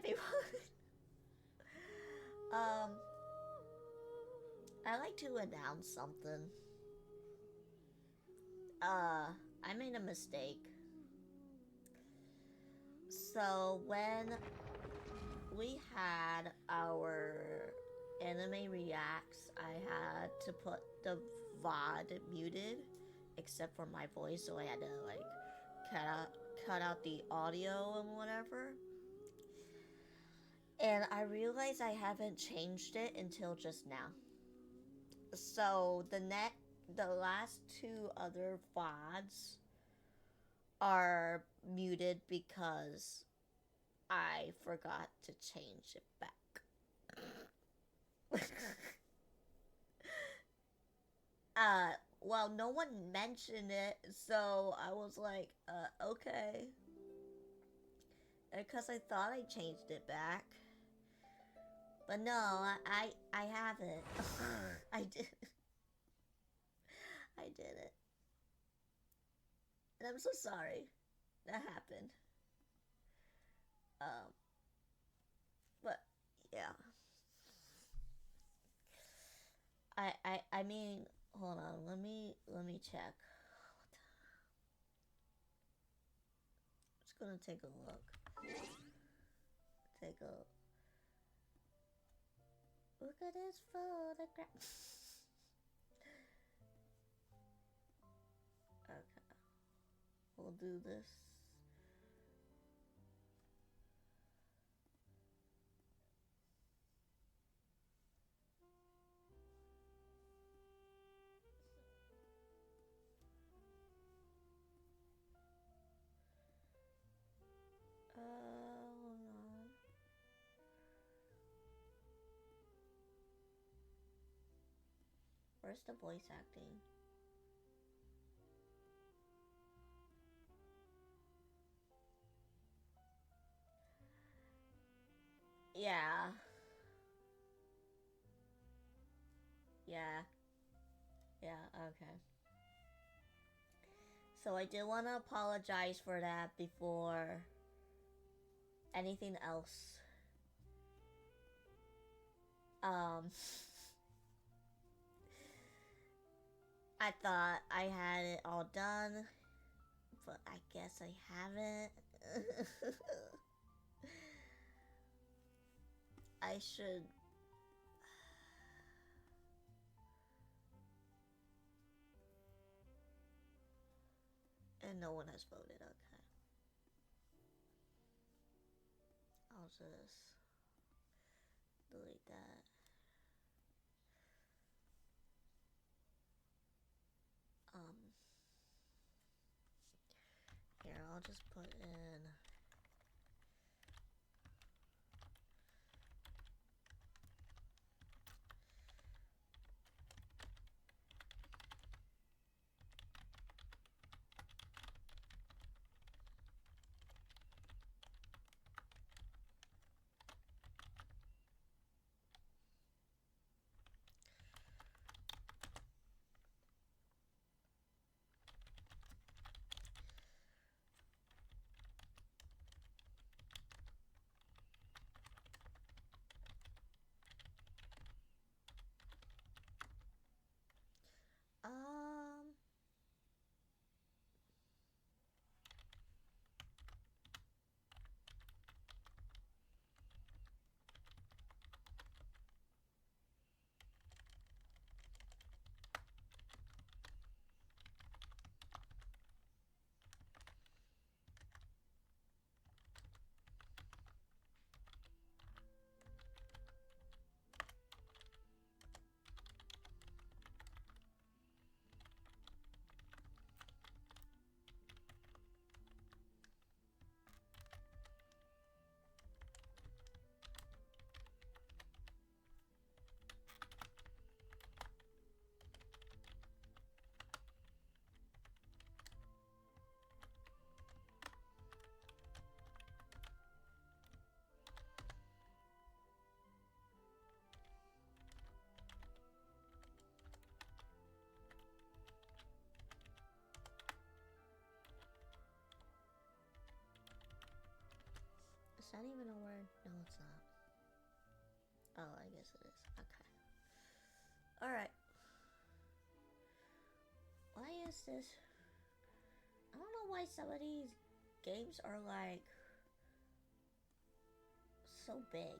everyone. um, I like to announce something. I made a mistake. So when we had our anime reacts, I had to put the VOD muted, except for my voice, so I had to like cut out cut out the audio and whatever. And I realized I haven't changed it until just now. So the last two other VODs are muted because I forgot to change it back. uh well, no one mentioned it, so I was like, okay. Because I thought I changed it back. But no, I haven't. I did. I did it. And I'm so sorry that happened. Um, but yeah. I mean, hold on. Let me check. Just gonna take a look. Take a look at his photograph. Okay, we'll do this. Hold on. Where's the voice acting? Yeah. Yeah. Yeah, okay. So I did want to apologize for that before anything else. Um, I thought I had it all done, but I guess I haven't. I should. And no one has voted, okay. I'll just delete that. Um, Here, I'll just put in. Is that even a word? No, it's not. Oh, I guess it is. Okay. Alright. Why is this? I don't know why some of these games are like so big.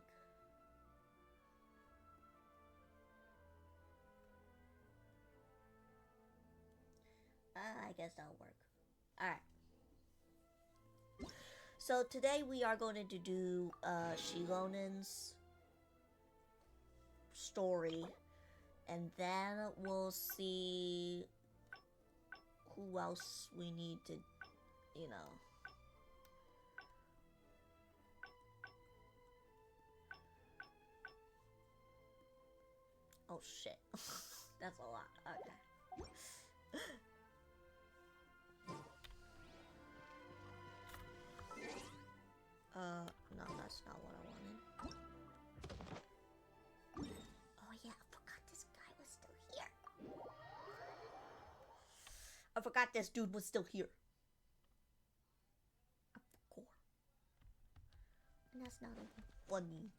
I guess that'll work. Alright. So today we are going to do Xilonen's story. And then we'll see who else we need to, you know. Oh shit. That's a lot. Okay. No, that's not what I wanted. Oh yeah, I forgot this guy was still here. I forgot this dude was still here. Of course. And that's not even funny.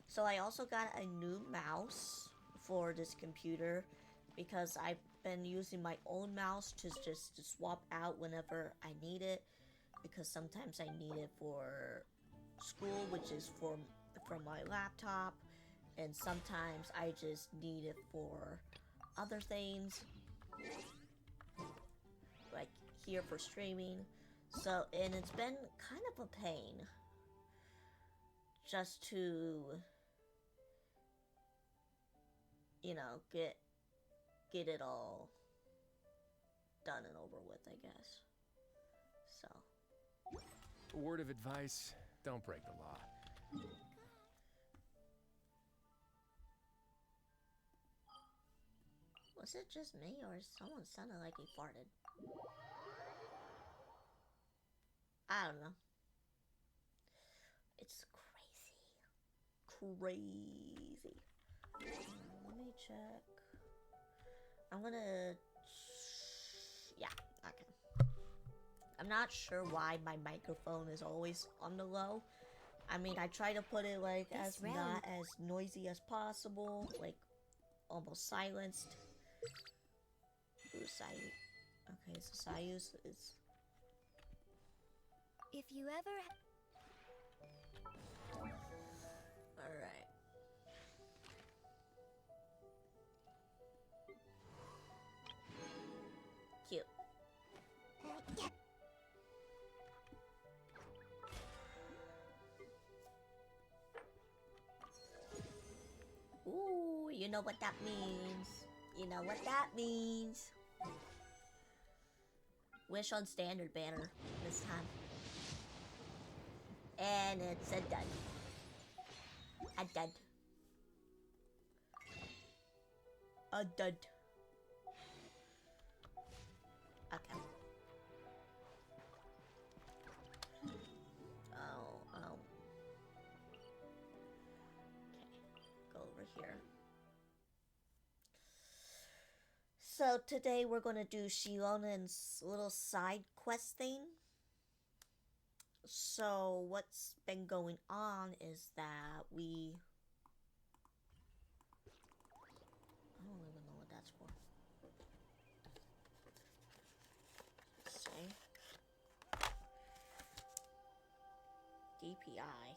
So I also got a new mouse for this computer because I've been using my own mouse to just swap out whenever I need it, because sometimes I need it for school, which is from my laptop, and sometimes I just need it for other things, like here for streaming. So, and it's been kind of a pain just to, you know, get it all done and over with, I guess. So. A word of advice, don't break the law. Was it just me, or someone sounded like he farted? I don't know. It's crazy. Crazy. Let me check. I'm gonna... Yeah, okay. I'm not sure why my microphone is always on the low. I mean, I try to put it like as not as noisy as possible, like almost silenced. Ooh, Sayu. Okay, so Sayu's is... If you ever... Alright. Cute. Ooh, you know what that means. You know what that means. Wish on standard banner this time. And it's a dud. A dud. A dud. Okay. Oh. Okay. Go over here. So today we're gonna do Xilonen's little side quest thing. So what's been going on is that we... I don't even know what that's for. Let's see. DPI.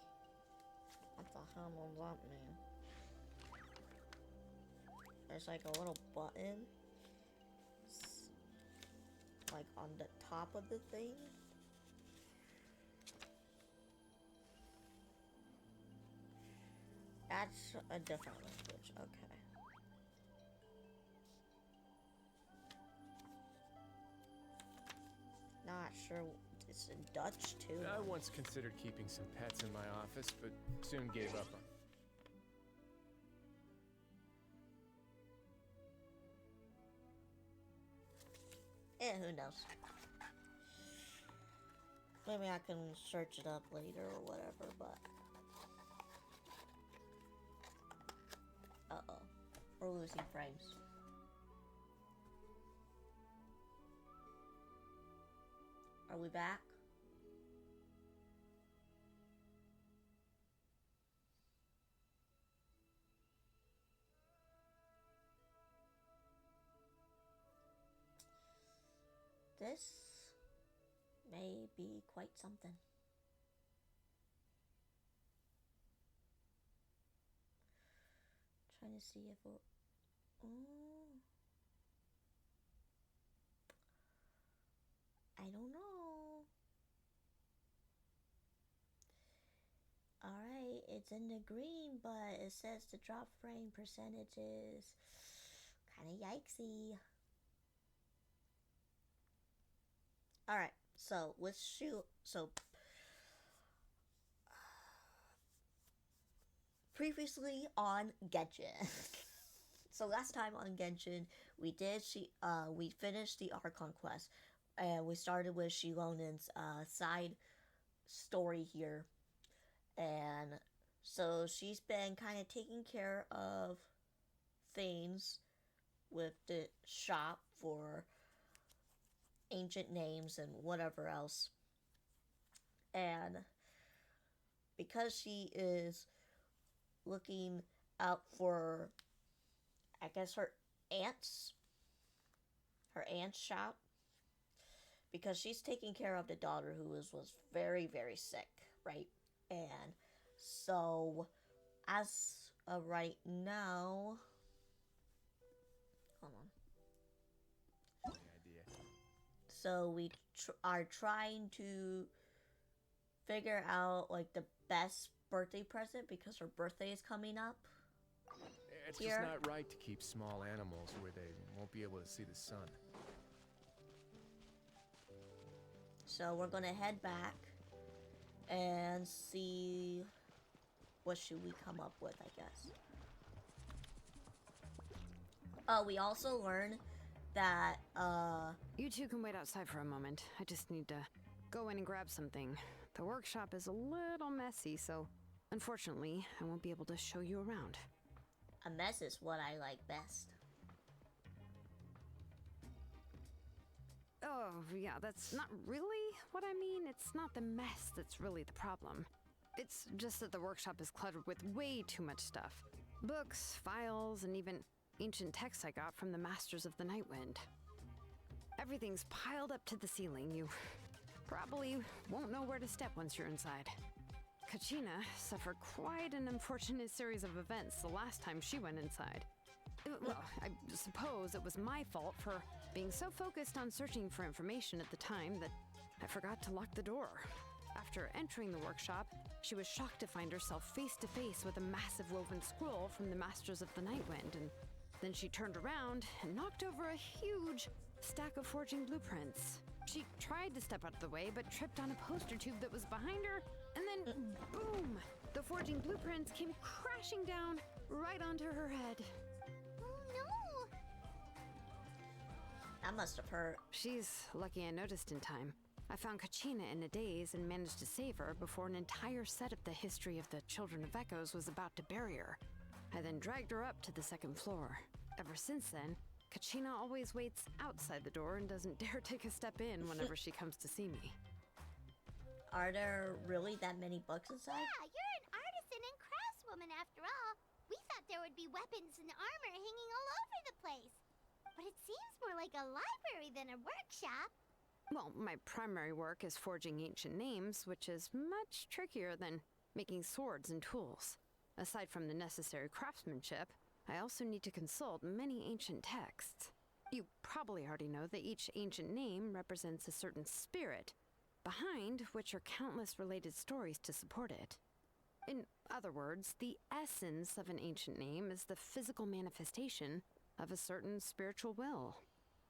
What the hell does that mean? There's like a little button, like on the top of the thing. That's a different language, okay. Not sure, it's in Dutch too. I once considered keeping some pets in my office, but soon gave up on. Who knows? Maybe I can search it up later or whatever, but... Uh-oh. We're losing frames. Are Are we back? This may be quite something. Trying to see if we'll... I don't know. Alright, it's in the green, but it says the drop frame percentage is kind of yikesy. Alright, so with previously on Genshin. So last time on Genshin, we finished the Archon quest, and we started with Xilonen's side story here. And so she's been kind of taking care of things with the shop for ancient names and whatever else. And because she is looking out for, I guess, her aunt's shop, because she's taking care of the daughter who was very, very sick, right? And so, as of right now, hold on. Idea. So we are trying to figure out like the best birthday present because her birthday is coming up. It's here. just not right to keep small animals where they won't be able to see the sun. So we're gonna head back and see what should we come up with, I guess. We also learned that You two can wait outside for a moment. I just need to go in and grab something. The workshop is a little messy, so unfortunately, I won't be able to show you around. a mess is what I like best. Oh, yeah, that's not really what I mean. It's not the mess that's really the problem. It's just that the workshop is cluttered with way too much stuff. Books, files, and even ancient texts I got from the Masters of the Nightwind. Everything's piled up to the ceiling. You probably won't know where to step once you're inside. Kachina suffered quite an unfortunate series of events the last time she went inside. Well, I suppose it was my fault for being so focused on searching for information at the time that I forgot to lock the door. After entering the workshop, she was shocked to find herself face to face with a massive woven scroll from the Masters of the Nightwind, and then she turned around and knocked over a huge stack of forging blueprints. She tried to step out of the way, but tripped on a poster tube that was behind her, and then boom! The forging blueprints came crashing down right onto her head. Oh no! That must have hurt. She's lucky I noticed in time. I found Kachina in a daze and managed to save her before an entire set of the history of the Children of Echoes was about to bury her. I then dragged her up to the second floor. Ever since then, Kachina always waits outside the door and doesn't dare take a step in whenever she comes to see me. Are there really that many books inside? Yeah, you're an artisan and craftswoman after all. We thought there would be weapons and armor hanging all over the place. But it seems more like a library than a workshop. Well, my primary work is forging ancient names, which is much trickier than making swords and tools. Aside from the necessary craftsmanship, I also need to consult many ancient texts. You probably already know that each ancient name represents a certain spirit, behind which are countless related stories to support it. In other words, the essence of an ancient name is the physical manifestation of a certain spiritual will.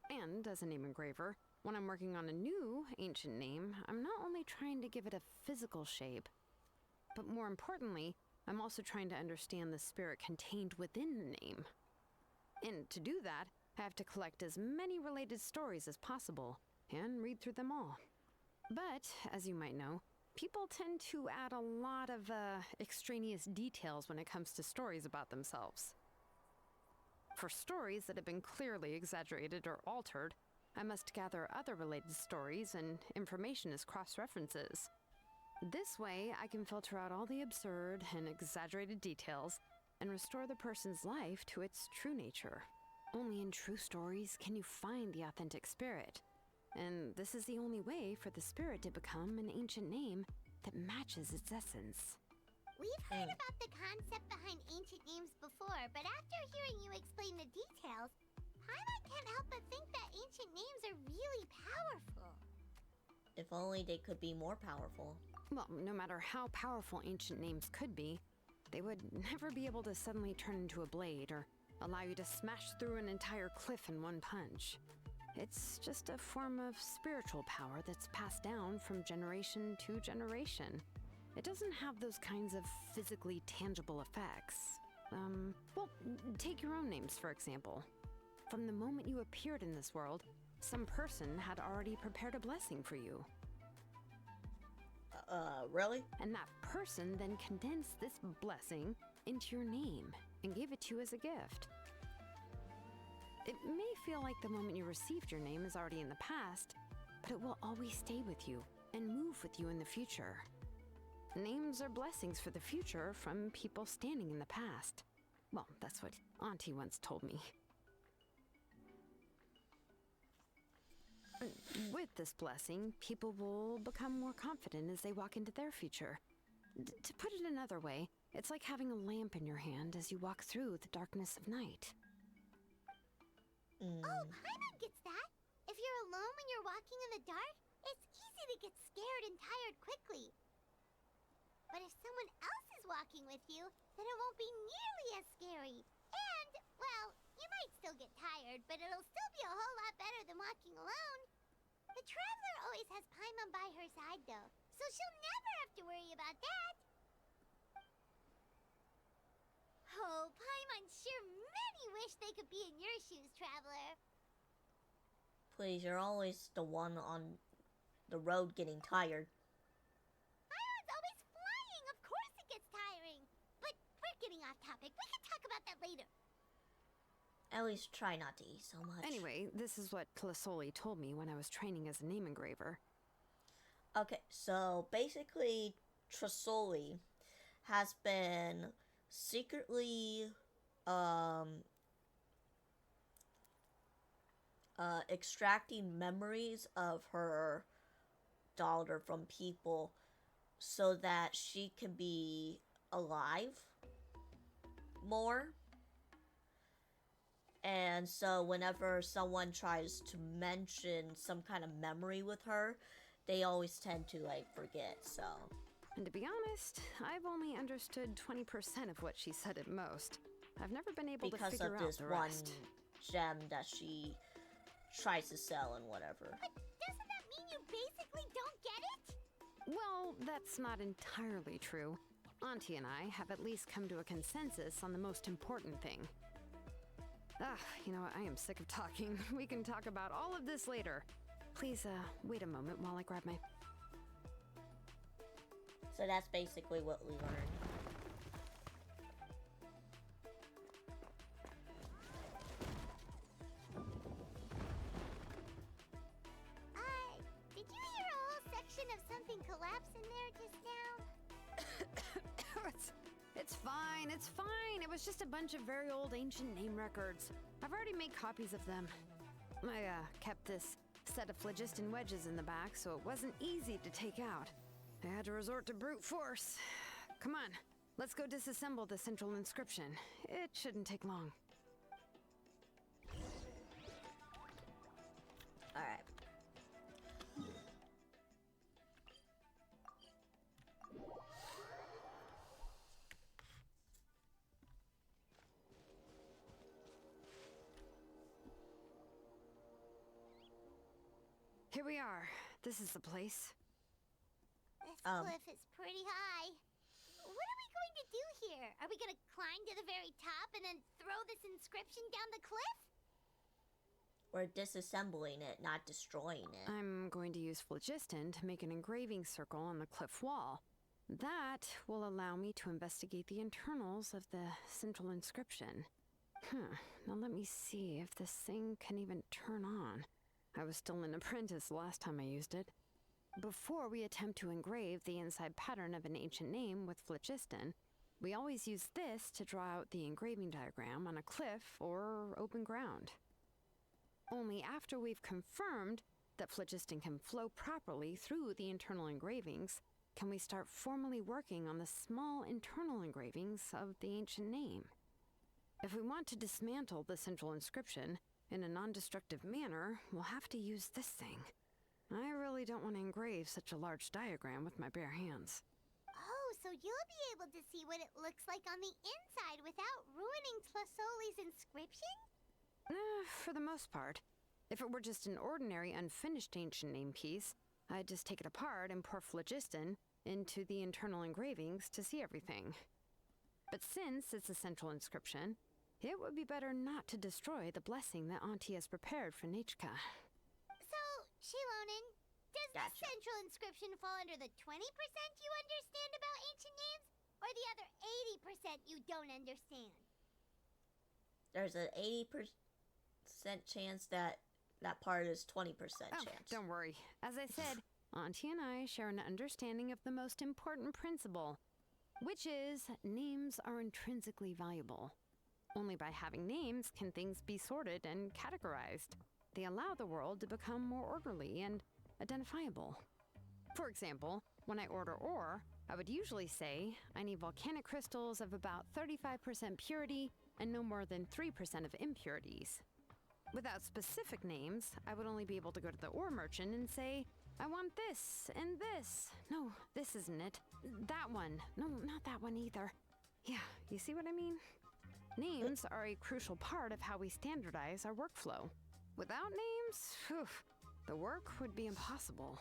And as a name engraver, when I'm working on a new ancient name, I'm not only trying to give it a physical shape, but more importantly, I'm also trying to understand the spirit contained within the name. And to do that, I have to collect as many related stories as possible and read through them all. But, as you might know, people tend to add a lot of extraneous details when it comes to stories about themselves. For stories that have been clearly exaggerated or altered, I must gather other related stories and information as cross-references. This way, I can filter out all the absurd and exaggerated details and restore the person's life to its true nature. Only in true stories can you find the authentic spirit. And this is the only way for the spirit to become an ancient name that matches its essence. We've heard about the concept behind ancient names before, but after hearing you explain the details, Paimon can't help but think that ancient names are really powerful. If only they could be more powerful. Well, no matter how powerful ancient names could be, they would never be able to suddenly turn into a blade or allow you to smash through an entire cliff in one punch. It's just a form of spiritual power that's passed down from generation to generation. It doesn't have those kinds of physically tangible effects. Well, take your own names, for example. From the moment you appeared in this world, some person had already prepared a blessing for you. Really? And that person then condensed this blessing into your name and gave it to you as a gift. It may feel like the moment you received your name is already in the past, but it will always stay with you and move with you in the future. Names are blessings for the future from people standing in the past. Well, that's what Auntie once told me. With this blessing, people will become more confident as they walk into their future. To put it another way, it's like having a lamp in your hand as you walk through the darkness of night. Oh, Paimon gets that. If you're alone when you're walking in the dark, it's easy to get scared and tired quickly. But if someone else is walking with you, then it won't be nearly as scary. And, well, you might still get tired, but it'll still be a whole lot better than walking alone. The Traveler always has Paimon by her side, though, so she'll never have to worry about that. Oh, Paimon sure many wish they could be in your shoes, Traveler. Please, you're always the one on the road getting tired. Paimon's always flying. Of course it gets tiring. But we're getting off topic. We can talk about that later. At least try not to eat so much. Anyway, this is what Clisoli told me when I was training as a name engraver. Okay, so basically, Trisoli has been secretly extracting memories of her daughter from people so that she can be alive more. And so whenever someone tries to mention some kind of memory with her, they always tend to forget. So, And to be honest, I've only understood 20% of what she said at most. I've never been able to because figure of out this the one rest. gem that she tries to sell and whatever. But doesn't that mean you basically don't get it? Well, that's not entirely true. Auntie and I have at least come to a consensus on the most important thing. You know what? I am sick of talking. We can talk about all of this later. Please, wait a moment while I grab my... So that's basically what we learned. Did you hear a whole section of something collapse in there just now? It's fine, it's fine. It was just a bunch of very old ancient name records. I've already made copies of them. I, kept this set of phlogiston wedges in the back, so it wasn't easy to take out. I had to resort to brute force. Come on, let's go disassemble the central inscription. It shouldn't take long. Alright. Here we are. This is the place. This cliff is pretty high. What are we going to do here? Are we going to climb to the very top and then throw this inscription down the cliff? We're disassembling it, not destroying it. I'm going to use phlogiston to make an engraving circle on the cliff wall. That will allow me to investigate the internals of the central inscription. Now let me see if this thing can even turn on. I was still an apprentice the last time I used it. Before we attempt to engrave the inside pattern of an ancient name with phlogiston, we always use this to draw out the engraving diagram on a cliff or open ground. Only after we've confirmed that phlogiston can flow properly through the internal engravings can we start formally working on the small internal engravings of the ancient name. If we want to dismantle the central inscription in a non-destructive manner, we'll have to use this thing. I really don't want to engrave such a large diagram with my bare hands. Oh, so you'll be able to see what it looks like on the inside without ruining Tlasoli's inscription? For the most part. If it were just an ordinary unfinished ancient name piece, I'd just take it apart and pour phlogiston into the internal engravings to see everything. But since it's a central inscription, it would be better not to destroy the blessing that Auntie has prepared for Nechka. So, Xilonen, does Gotcha. the central inscription fall under the 20% you understand about ancient names, or the other 80% you don't understand? There's an 80% chance that that part is 20% Oh, chance. don't worry. As I said, Auntie and I share an understanding of the most important principle, which is names are intrinsically valuable. Only by having names can things be sorted and categorized. They allow the world to become more orderly and identifiable. For example, when I order ore, I would usually say I need volcanic crystals of about 35% purity and no more than 3% of impurities. Without specific names, I would only be able to go to the ore merchant and say, I want this and this. No, this isn't it. That one. No, not that one either. Yeah, you see what I mean? Names are a crucial part of how we standardize our workflow. Without names, phew, the work would be impossible.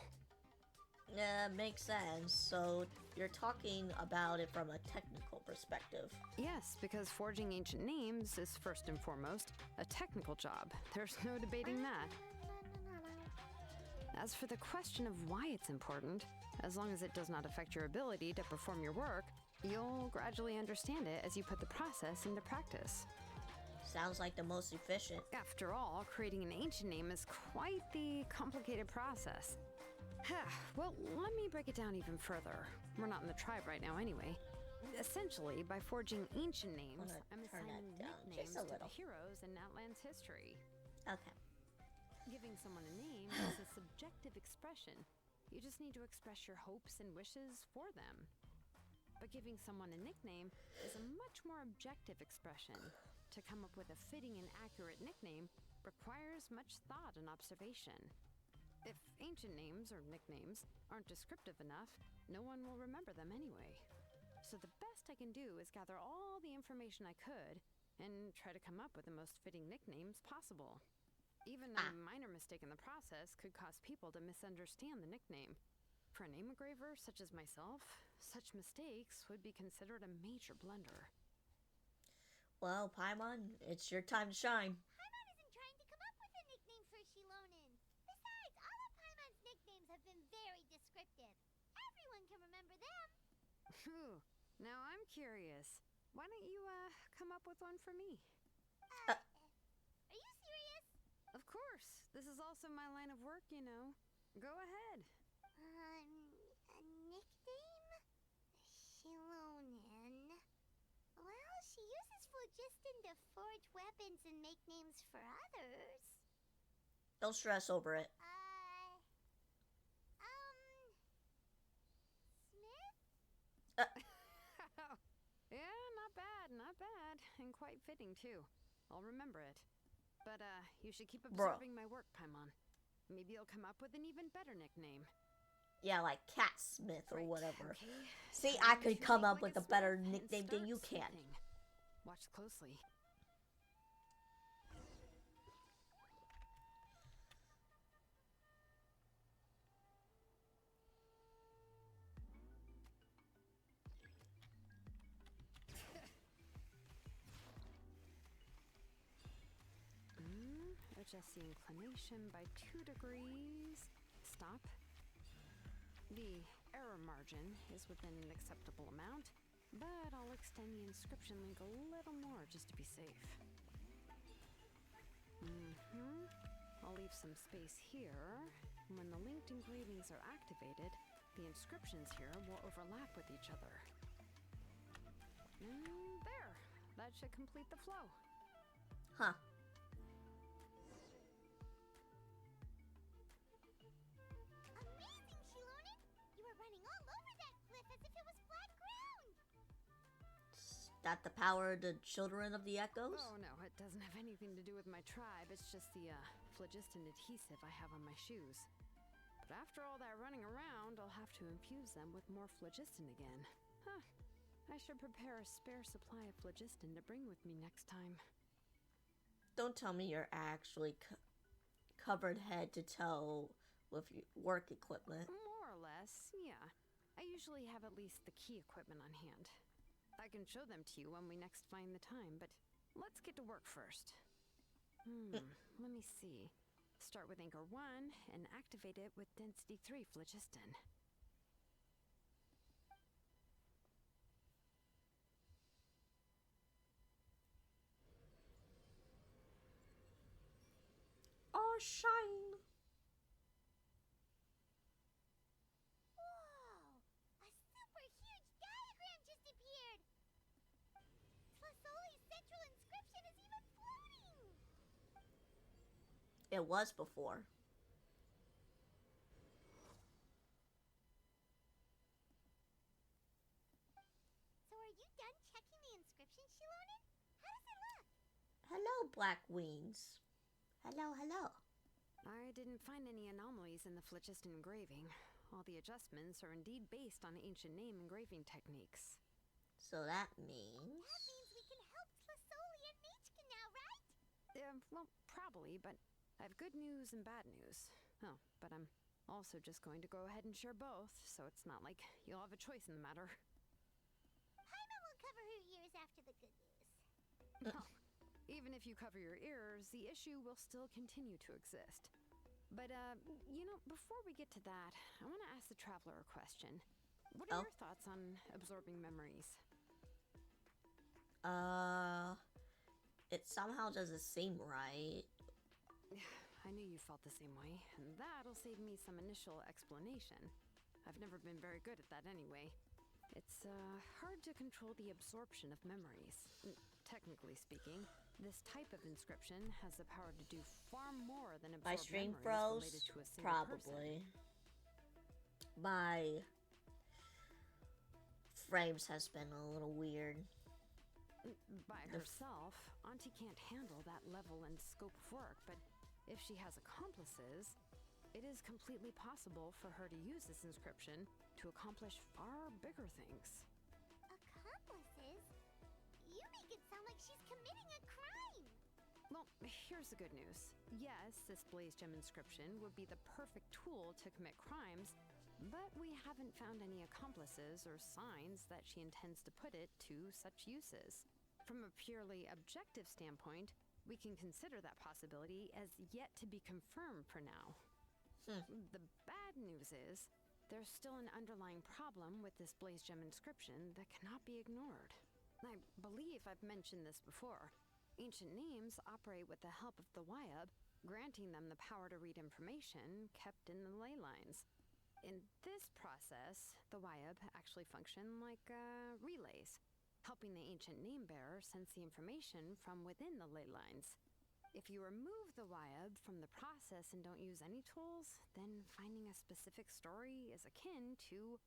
Yeah, makes sense. So you're talking about it from a technical perspective. Yes, because forging ancient names is first and foremost a technical job. There's no debating that. As for the question of why it's important, as long as it does not affect your ability to perform your work, you'll gradually understand it as you put the process into practice. Sounds like the most efficient. After all, creating an ancient name is quite the complicated process. Well, let me break it down even further. We're not in the tribe right now anyway. Essentially, by forging ancient names, I'm turn that assigning down nicknames just a to the little. heroes in Outland's history. Okay. Giving someone a name is a subjective expression. You just need to express your hopes and wishes for them. But giving someone a nickname is a much more objective expression. To come up with a fitting and accurate nickname requires much thought and observation. If ancient names or nicknames aren't descriptive enough, no one will remember them anyway. So the best I can do is gather all the information I could and try to come up with the most fitting nicknames possible. Even a minor mistake in the process could cause people to misunderstand the nickname. For a name engraver such as myself, such mistakes would be considered a major blunder. Well, Paimon, it's your time to shine. Paimon isn't trying to come up with a nickname for Xilonen. Besides, all of Paimon's nicknames have been very descriptive. Everyone can remember them. Phew, now I'm curious. Why don't you, come up with one for me? Are you serious? Of course, this is also my line of work, you know. Go ahead. A nickname? Xilonen. Well, she uses phlogiston to forge weapons and make names for others. Don't stress over it. Smith? Yeah, not bad, and quite fitting too. I'll remember it. But, you should keep observing my work, Paimon. Maybe you'll come up with an even better nickname. Yeah, like Cat Smith or Right, whatever. okay. See, Time I to could come make up like with a better smith and nickname than start you can. smithing. Watch closely. Adjust the inclination by 2 degrees. Stop. The error margin is within an acceptable amount, but I'll extend the inscription link a little more just to be safe. I'll leave some space here. When the linked engravings are activated, the inscriptions here will overlap with each other. And there! That should complete the flow. Huh. Amazing, Xilonen! You were running all over that cliff as if it was flat ground! Is that the power of the children of the echoes? Oh no, it doesn't have anything to do with my tribe. It's just the phlogiston adhesive I have on my shoes. But after all that running around, I'll have to infuse them with more phlogiston again. Huh. I should prepare a spare supply of phlogiston to bring with me next time. Don't tell me you're actually covered head to toe with your work equipment. More or less, yeah. I usually have at least the key equipment on hand. I can show them to you when we next find the time, but let's get to work first. Let me see. Start with Anchor 1 and activate it with Density 3 phlogiston. Oh, shine! Whoa! A super huge diagram just appeared! Tlasoli's central inscription is even floating! It was before. So are you done checking the inscription, Xilonen? How does it look? Hello, Black Wings. Hello, hello. I didn't find any anomalies in the phlogiston engraving. All the adjustments are indeed based on ancient name engraving techniques. So that means... That means we can help Tlasoli and Machka now, right? Well, probably, but I have good news and bad news. Oh, but I'm also just going to go ahead and share both, so it's not like you'll have a choice in the matter. Paimon will cover her ears after the good news. Well, even if you cover your ears, the issue will still continue to exist. But, before we get to that, I want to ask the Traveler a question. What are your thoughts on absorbing memories? It somehow doesn't seem right. I knew you felt the same way, and that'll save me some initial explanation. I've never been very good at that anyway. It's, hard to control the absorption of memories. Technically speaking, this type of inscription has the power to do far more than absorb My stream memories froze? related to a single Probably. My frames has been a little weird. By herself, Auntie can't handle that level and scope of work, but if she has accomplices, it is completely possible for her to use this inscription to accomplish far bigger things. Accomplices? You make it sound like she's committing a crime! Well, here's the good news. Yes, this Blaze Gem inscription would be the perfect tool to commit crimes, but we haven't found any accomplices or signs that she intends to put it to such uses. From a purely objective standpoint, we can consider that possibility as yet to be confirmed for now. The bad news is, there's still an underlying problem with this Blaze Gem inscription that cannot be ignored. I believe I've mentioned this before. Ancient names operate with the help of the Wyab, granting them the power to read information kept in the ley lines. In this process, the Wyab actually function like relays, helping the ancient name bearer sense the information from within the ley lines. If you remove the Wyab from the process and don't use any tools, then finding a specific story is akin to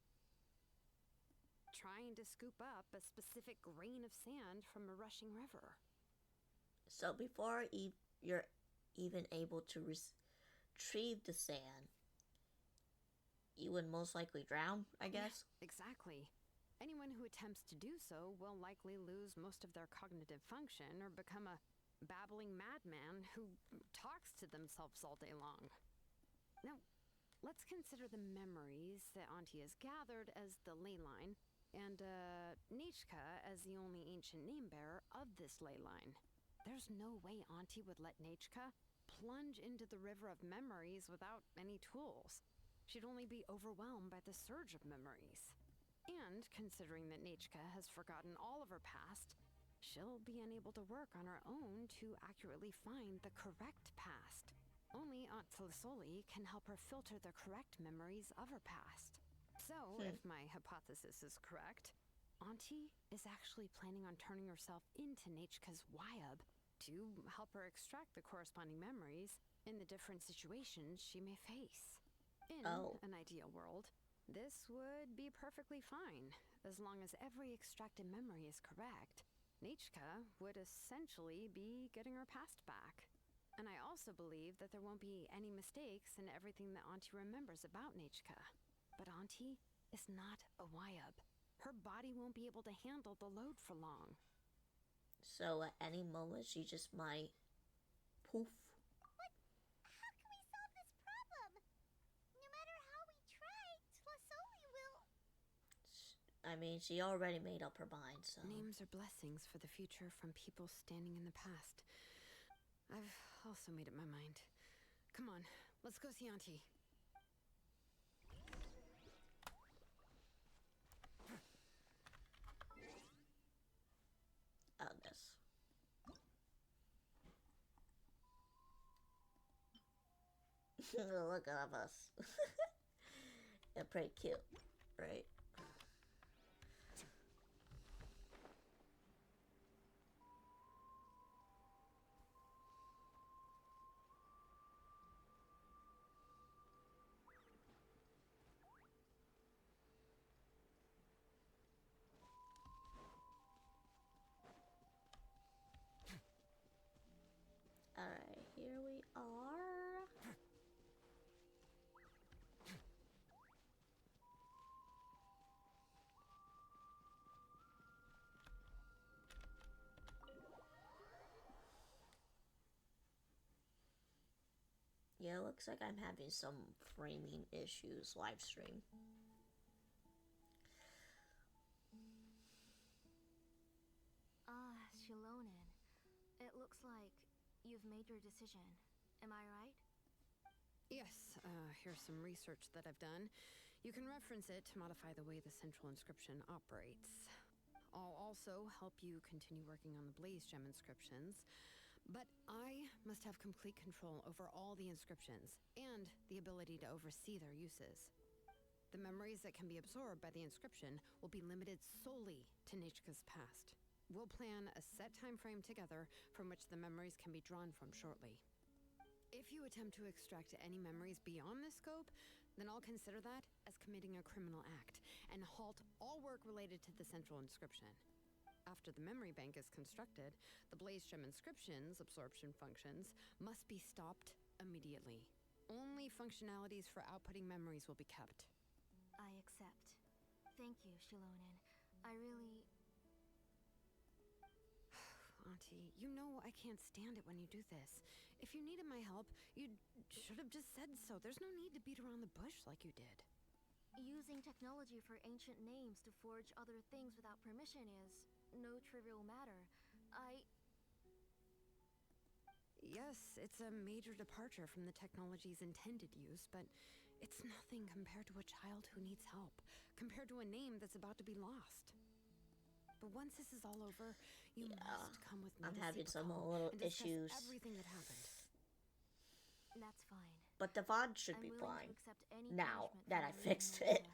trying to scoop up a specific grain of sand from a rushing river. So before you're even able to retrieve the sand, you would most likely drown, I guess? Yeah, exactly. Anyone who attempts to do so will likely lose most of their cognitive function or become a babbling madman who talks to themselves all day long. Now, let's consider the memories that Auntie has gathered as the ley line, and Nechka as the only ancient name bearer of this ley line. There's no way Auntie would let Nechka plunge into the river of memories without any tools. She'd only be overwhelmed by the surge of memories. And considering that Nechka has forgotten all of her past, she'll be unable to work on her own to accurately find the correct past. Only Aunt Tlisoli can help her filter the correct memories of her past. So, if my hypothesis is correct, Auntie is actually planning on turning herself into Nechka's Wyab to help her extract the corresponding memories in the different situations she may face. In an ideal world, this would be perfectly fine, as long as every extracted memory is correct. Nechka would essentially be getting her past back. And I also believe that there won't be any mistakes in everything that Auntie remembers about Nechka. But Auntie is not a Wyab. Her body won't be able to handle the load for long. So at any moment she just might poof. But how can we solve this problem? No matter how we try, Tlasoli will... I mean, she already made up her mind, so... Names are blessings for the future from people standing in the past. I've also made up my mind. Come on, let's go see Auntie. Oh, this. Look at us. They're pretty cute, right? Alright, here we are. Yeah, it looks like I'm having some framing issues live stream. Xilonen. It looks like you've made your decision. Am I right? Yes, here's some research that I've done. You can reference it to modify the way the central inscription operates. I'll also help you continue working on the Blaze Gem inscriptions, but I must have complete control over all the inscriptions and the ability to oversee their uses. The memories that can be absorbed by the inscription will be limited solely to Nechka's past. We'll plan a set time frame together from which the memories can be drawn from shortly. If you attempt to extract any memories beyond this scope, then I'll consider that as committing a criminal act and halt all work related to the central inscription. After the memory bank is constructed, the Blaze Gem inscription's absorption functions must be stopped immediately. Only functionalities for outputting memories will be kept. I accept. Thank you, Xilonen. I really... Auntie, you know I can't stand it when you do this. If you needed my help, you should have just said so. There's no need to beat around the bush like you did. Using technology for ancient names to forge other things without permission is no trivial matter. Yes, it's a major departure from the technology's intended use, but it's nothing compared to a child who needs help, compared to a name that's about to be lost. But once this is all over, you must come with me. I'm to having Sepa some Call little and discuss issues. everything that happened. That's fine. But the VOD should I'm be willing fine. to accept any Now punishment that for I my fixed little it.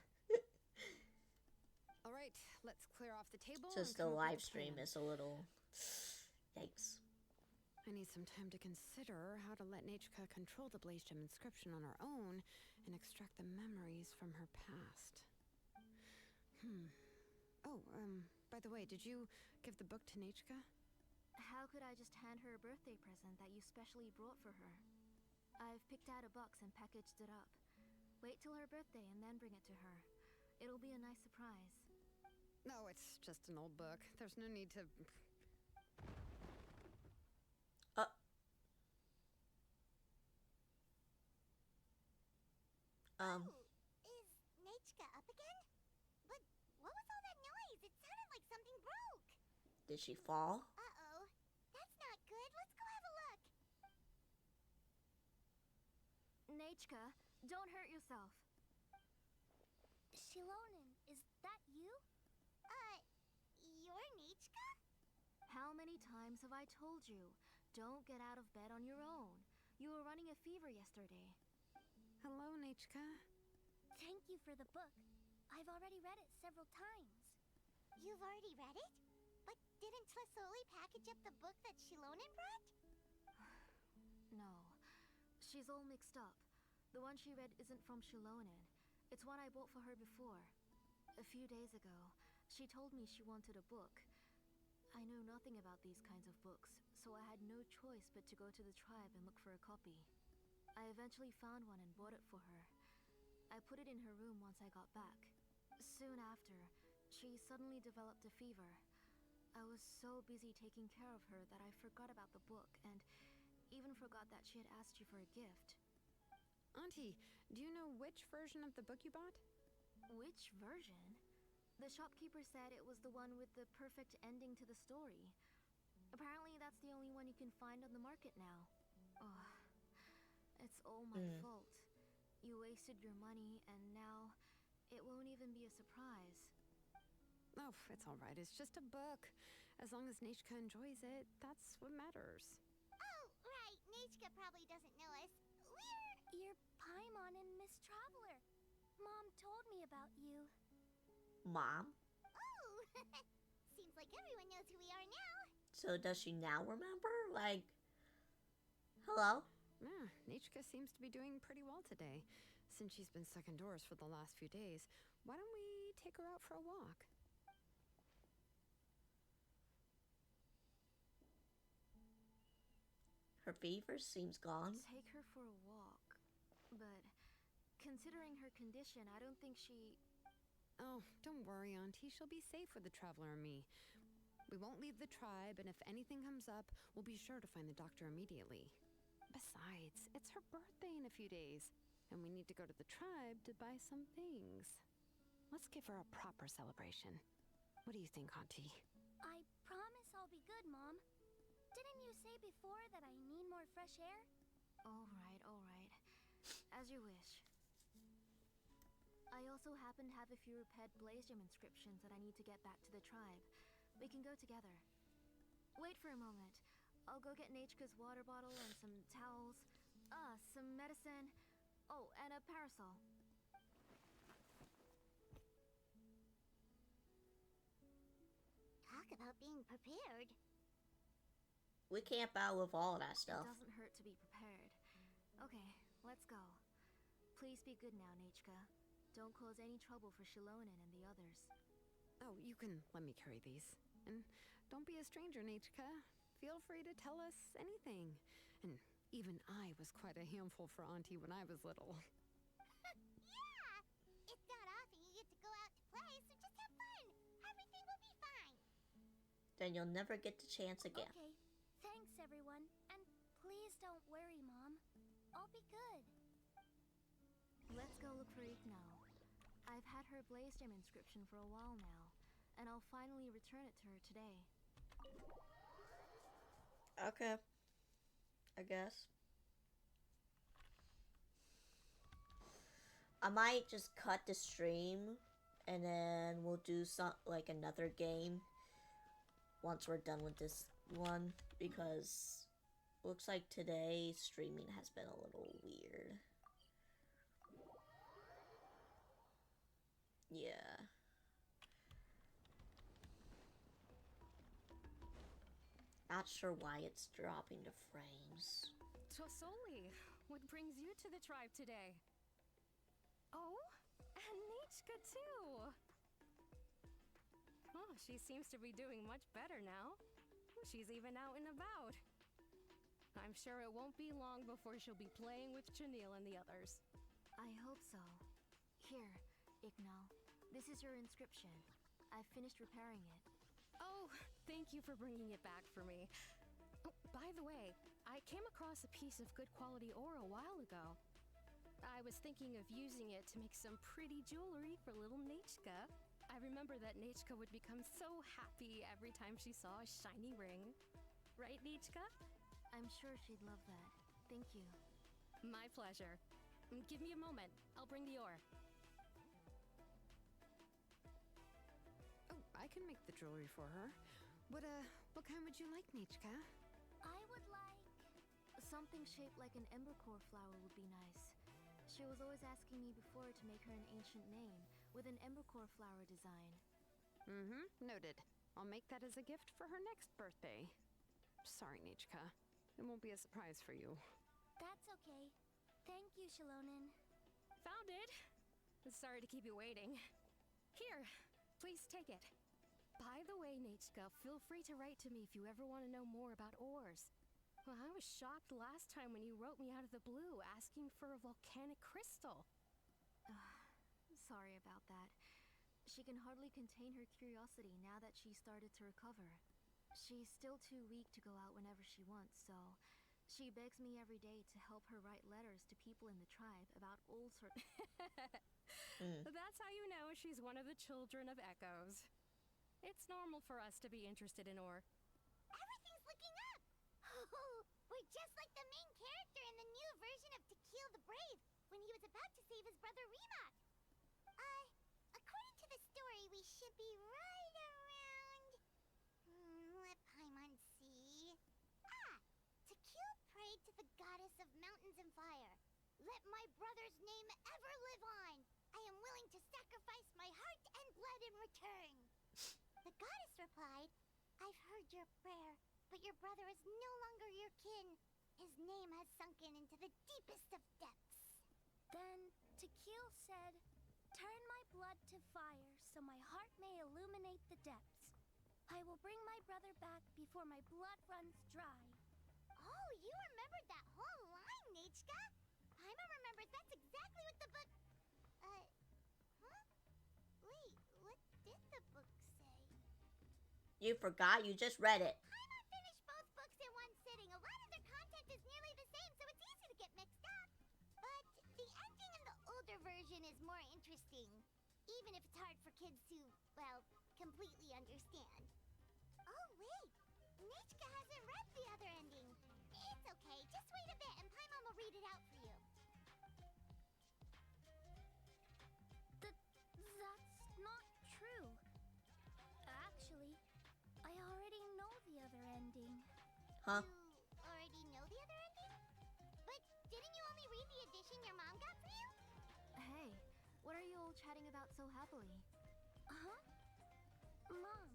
All right, let's clear off the table. Just and the come up with live a stream plan. is a little... Yikes. I need some time to consider how to let Nechka control the Blaze Gem inscription on her own and extract the memories from her past. Oh, by the way, did you give the book to Nechka? How could I just hand her a birthday present that you specially brought for her? I've picked out a box and packaged it up. Wait till her birthday and then bring it to her. It'll be a nice surprise. No, it's just an old book. There's no need to... Is Nechka up again? But what was all that noise? It sounded like something broke. Did she fall? Uh-oh. That's not good. Let's go have a look. Nechka, don't hurt yourself. Xilonen, is that you? You're Nechka? How many times have I told you? Don't get out of bed on your own. You were running a fever yesterday. Hello, Nechka. Thank you for the book. I've already read it several times. You've already read it? But didn't Tlesoli package up the book that Xilonen brought? No. She's all mixed up. The one she read isn't from Xilonen. It's one I bought for her before. A few days ago, she told me she wanted a book. I know nothing about these kinds of books, so I had no choice but to go to the tribe and look for a copy. I eventually found one and bought it for her. I put it in her room once I got back. Soon after, she suddenly developed a fever. I was so busy taking care of her that I forgot about the book and even forgot that she had asked you for a gift. Auntie, do you know which version of the book you bought? Which version? The shopkeeper said it was the one with the perfect ending to the story. Apparently that's the only one you can find on the market now. Ugh. It's all my fault. You wasted your money and now it won't even be a surprise. Oh, it's all right. It's just a book. As long as Nechka enjoys it, that's what matters. Oh, right. Nechka probably doesn't know us. We're your Paimon and Miss Traveler. Mom told me about you. Mom? Oh, seems like everyone knows who we are now. So does she now remember? Like, hello? Yeah, Nechka seems to be doing pretty well today. Since she's been stuck indoors for the last few days, why don't we take her out for a walk? Her fever seems gone. Take her for a walk. But considering her condition, I don't think she... Oh, don't worry, Auntie. She'll be safe with the Traveler and me. We won't leave the tribe, and if anything comes up, we'll be sure to find the doctor immediately. Besides, it's her birthday in a few days, and we need to go to the tribe to buy some things. Let's give her a proper celebration. What do you think, Auntie? I promise I'll be good, Mom. Didn't you say before that I need more fresh air? All right, all right. As you wish. I also happen to have a few repaired Blaze Gem inscriptions that I need to get back to the tribe. We can go together. Wait for a moment. I'll go get Nechka's water bottle and some towels. Some medicine. Oh, and a parasol. Talk about being prepared. We camp out with all of that It stuff. doesn't hurt to be prepared. Okay, let's go. Please be good now, Nechka. Don't cause any trouble for Xilonen and the others. Oh, you can let me carry these. And don't be a stranger, Nechka. Feel free to tell us anything. And even I was quite a handful for Auntie when I was little. Yeah! It's not often you get to go out to play, so just have fun. Everything will be fine. Then you'll never get the chance again. Okay. Thanks, everyone. And please don't worry, Mom. I'll be good. Let's go look for Igno. I've had her Blaze Gem inscription for a while now, and I'll finally return it to her today. Okay. I guess. I might just cut the stream and then we'll do like another game once we're done with this one, because looks like today streaming has been a little weird. Yeah. Not sure why it's dropping the frames. Tosoli, what brings you to the tribe today? Oh, and Nechka too. Oh, she seems to be doing much better now. She's even out and about. I'm sure it won't be long before she'll be playing with Janelle and the others. I hope so. Here, Igno. This is your inscription. I've finished repairing it. Oh, thank you for bringing it back for me. Oh, by the way, I came across a piece of good quality ore a while ago. I was thinking of using it to make some pretty jewelry for little Nechka. I remember that Nechka would become so happy every time she saw a shiny ring. Right, Nechka? I'm sure she'd love that. Thank you. My pleasure. Give me a moment. I'll bring the ore. Oh, I can make the jewelry for her. What kind would you like, Nechka? I would like Something shaped like an embercore flower would be nice. She was always asking me before to make her an ancient name with an embercore flower design. Noted. I'll make that as a gift for her next birthday. Sorry, Nichka. It won't be a surprise for you. That's okay. Thank you, Xilonen. Found it! Sorry to keep you waiting. Here, please take it. By the way, Nichka, feel free to write to me if you ever want to know more about ores. Well, I was shocked last time when you wrote me out of the blue asking for a volcanic crystal. Sorry about that. She can hardly contain her curiosity now that she started to recover. She's still too weak to go out whenever she wants, so she begs me every day to help her write letters to people in the tribe about all sorts. That's how you know she's one of the children of echoes. It's normal for us to be interested in ore. Everything's looking up! Oh, we're just like the main character in the new version of To Kill the Brave, when he was about to save his brother Rimac. According to the story, we should be right around... let Paimon see... To Kill prayed to the goddess of mountains and fire. Let my brother's name ever live on. I am willing to sacrifice my heart and blood in return. The goddess replied, I've heard your prayer, but your brother is no longer your kin. His name has sunken into the deepest of depths. Then Tequil said, turn my blood to fire so my heart may illuminate the depths. I will bring my brother back before my blood runs dry. Oh, you remembered that whole line, Nichka. Paimon remembers that's exactly what the book... Wait, what did the book say? You forgot? You just read it. Paimon finished both books in one sitting. A lot of their content is nearly the same, so it's easy to get mixed up. But the ending in the older version is more interesting, even if it's hard for kids to, well, completely understand. Oh, wait. Nichka hasn't read the other ending. It's okay. Just wait a bit and Paimon will read it out for you. That's not true. Actually, I already know the other ending. Huh? You already know the other ending? But didn't you only read the edition your mom got for you? Hey, what are you all chatting about so happily? Huh? Mom,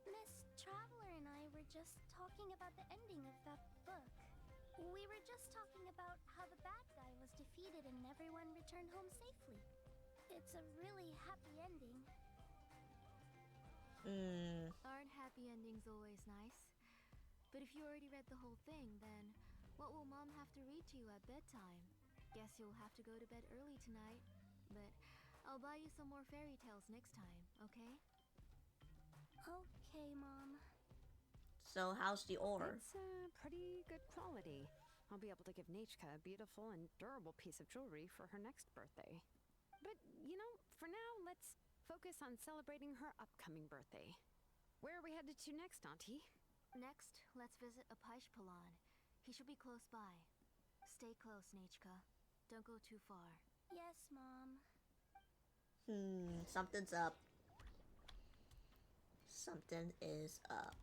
Miss Traveler and I were just talking about the ending of that book. We were just talking about how the bad guy was defeated and everyone returned home safely. It's a really happy ending. Aren't happy endings always nice? But if you already read the whole thing, then what will Mom have to read to you at bedtime? Guess you'll have to go to bed early tonight. But I'll buy you some more fairy tales next time, okay? Okay, Mom. So how's the ore? It's pretty good quality. I'll be able to give Nichka a beautiful and durable piece of jewelry for her next birthday. But, you know, for now, let's focus on celebrating her upcoming birthday. Where are we headed to next, Auntie? Next, let's visit Apaish Palan. He should be close by. Stay close, Nichka. Don't go too far. Yes, Mom. Something's up. Something is up.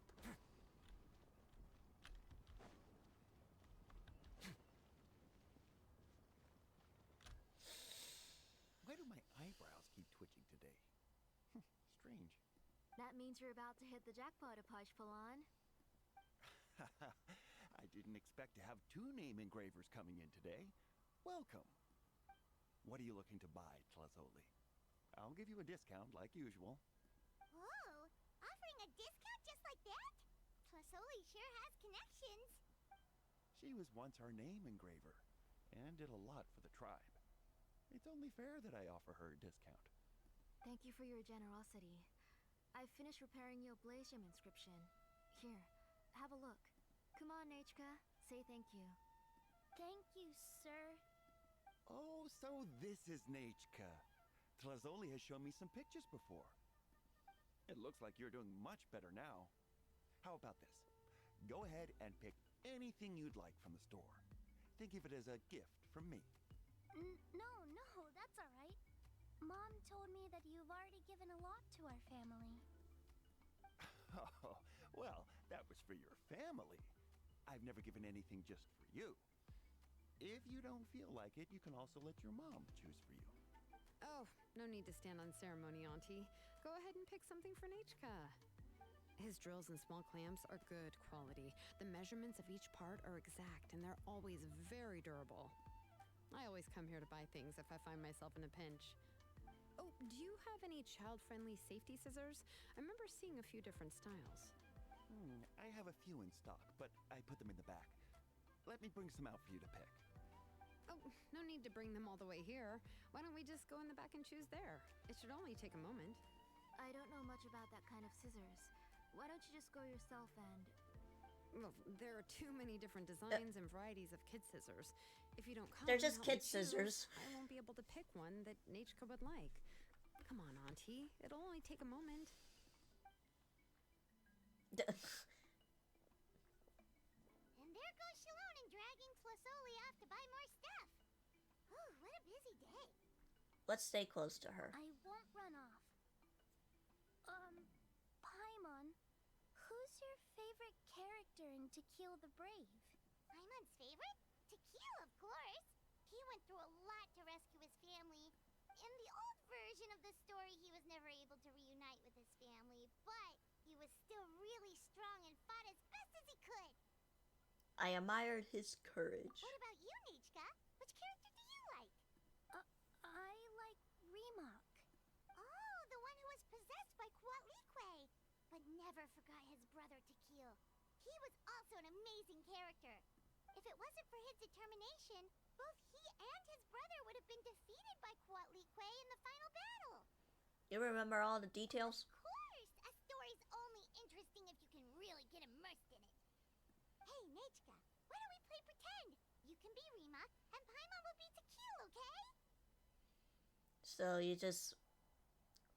Why do my eyebrows keep twitching today? Strange. That means you're about to hit the jackpot, Apaish Palan. I didn't expect to have 2 name engravers coming in today. Welcome. What are you looking to buy, Tlazoli? I'll give you a discount like usual. Whoa! Offering a discount just like that? Tlasoli sure has connections. She was once our name engraver and did a lot for the tribe. It's only fair that I offer her a discount. Thank you for your generosity. I've finished repairing your Blasium inscription. Here, have a look. Come on, Nichka. Say thank you. Thank you, sir. Oh, so this is Nechka. Tlazoli has shown me some pictures before. It looks like you're doing much better now. How about this? Go ahead and pick anything you'd like from the store. Think of it as a gift from me. No, that's all right. Mom told me that you've already given a lot to our family. Oh, well, that was for your family. I've never given anything just for you. If you don't feel like it, you can also let your mom choose for you. Oh, no need to stand on ceremony, Auntie. Go ahead and pick something for Nachka. His drills and small clamps are good quality. The measurements of each part are exact, and they're always very durable. I always come here to buy things if I find myself in a pinch. Oh, do you have any child-friendly safety scissors? I remember seeing a few different styles. I have a few in stock, but I put them in the back. Let me bring some out for you to pick. Oh, no need to bring them all the way here. Why don't we just go in the back and choose there? It should only take a moment. I don't know much about that kind of scissors. Why don't you just go yourself and... Well, there are too many different designs and varieties of kid scissors. If you don't come They're and just help me kid scissors. choose, I won't be able to pick one that Nachka would like. Come on, Auntie. It'll only take a moment. And there goes Xilonen dragging Tlasoli off to buy more stuff. Ooh, what a busy day. Let's stay close to her. I won't run off. Paimon, who's your favorite character in To Kill the Brave? Paimon's favorite? To Kill, of course. He went through a lot to rescue his family. In the old version of the story, he was never able to reunite with his family, but he was still really strong and fought as best as he could. I admired his courage. What about you, Nichka? Which character do you like? I like Remak. Oh, the one who was possessed by Kuatlikwe, but never forgot his brother Tequil. He was also an amazing character. If it wasn't for his determination, both he and his brother would have been defeated by Kuatlikwe in the final battle. You remember all the details? Of course! A story's only interesting if you can really get immersed in it. Hey, Nachka, why don't we play pretend? You can be Remak, and Paimon will be Tequil, okay? So you just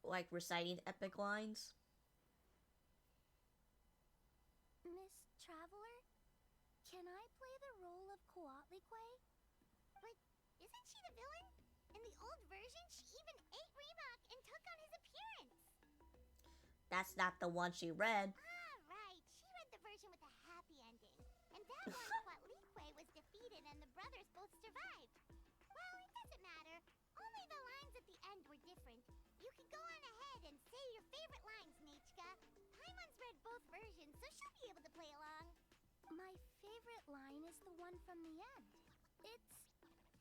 like reciting epic lines? Miss Traveler, can I play the role of Kuatlikwe? But isn't she the villain? In the old version, she even ate Remak and took on his appearance. That's not the one she read. Ah, right. She read the version with a happy ending. And that one, Kuatlikwe was defeated and the brothers both survived. Well, it doesn't matter. Only the lines at the end were different. You can go on ahead and say your favorite lines, Nichka. Paimon's read both versions, so she'll be able to play along. My favorite line is the one from the end. It's...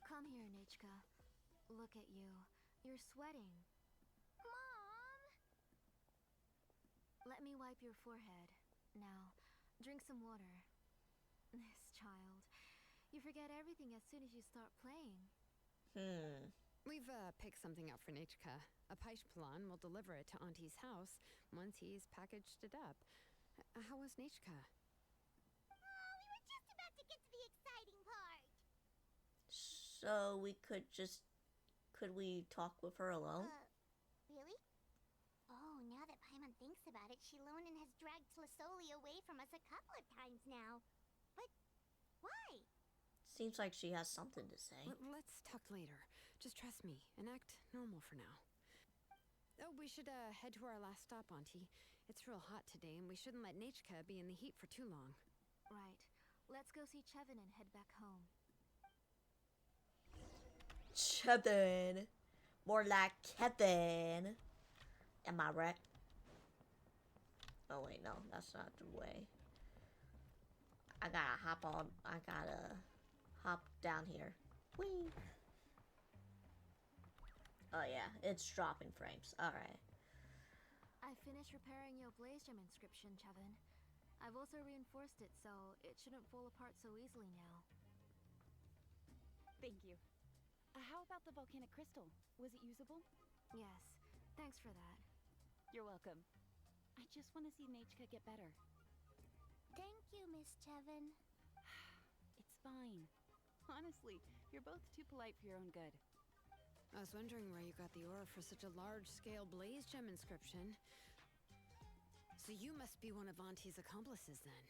Come here, Nichka. Look at you. You're sweating. Mom! Let me wipe your forehead. Now, drink some water. This child. You forget everything as soon as you start playing. We've picked something out for Nachka. A Paishpalan will deliver it to Auntie's house once he's packaged it up. How was Nachka? Oh, we were just about to get to the exciting part. So we could we talk with her alone? Really? Oh, now that Paimon thinks about it, Xilonen has dragged Tlasoli away from us a couple of times now. But why? Seems like she has something to say. Let's talk later. Just trust me and act normal for now. Oh, we should head to our last stop, Auntie. It's real hot today, and we shouldn't let Nachka be in the heat for too long. Right. Let's go see Chevin and head back home. Chevin. More like Kevin. Am I right? Oh wait, no, that's not the way. I gotta hop down here. Whee! Oh yeah, it's dropping frames. Alright. I finished repairing your Blaze Gem inscription, Chevin. I've also reinforced it, so it shouldn't fall apart so easily now. Thank you. How about the volcanic crystal? Was it usable? Yes, thanks for that. You're welcome. I just want to see Nachka get better. Thank you, Miss Chevin. It's fine. Honestly, you're both too polite for your own good. I was wondering where you got the aura for such a large-scale Blaze Gem inscription. So you must be one of Auntie's accomplices, then.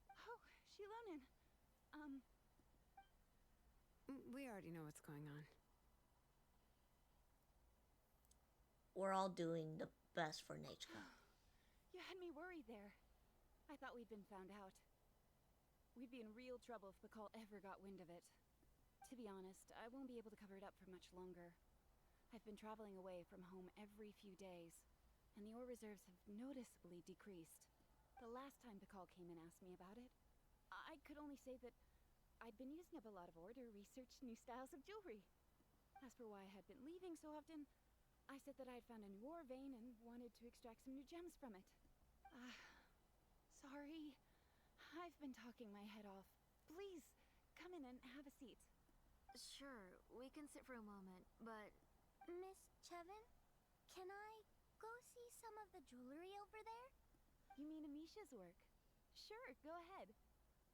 Oh, Xilonen. We already know what's going on. We're all doing the best for Nachka. You had me worried there. I thought we'd been found out. we'd be in real trouble if Bacall ever got wind of it. To be honest, I won't be able to cover it up for much longer. I've been traveling away from home every few days, and the ore reserves have noticeably decreased. The last time Bacall came and asked me about it, I could only say that I'd been using up a lot of ore to research new styles of jewelry. As for why I had been leaving so often, I said that I'd found a new ore vein and wanted to extract some new gems from it. Sorry. I've been talking my head off. Please, come in and have a seat. Sure, we can sit for a moment, but Miss Chevin, can I go see some of the jewelry over there? You mean Amisha's work? Sure, go ahead.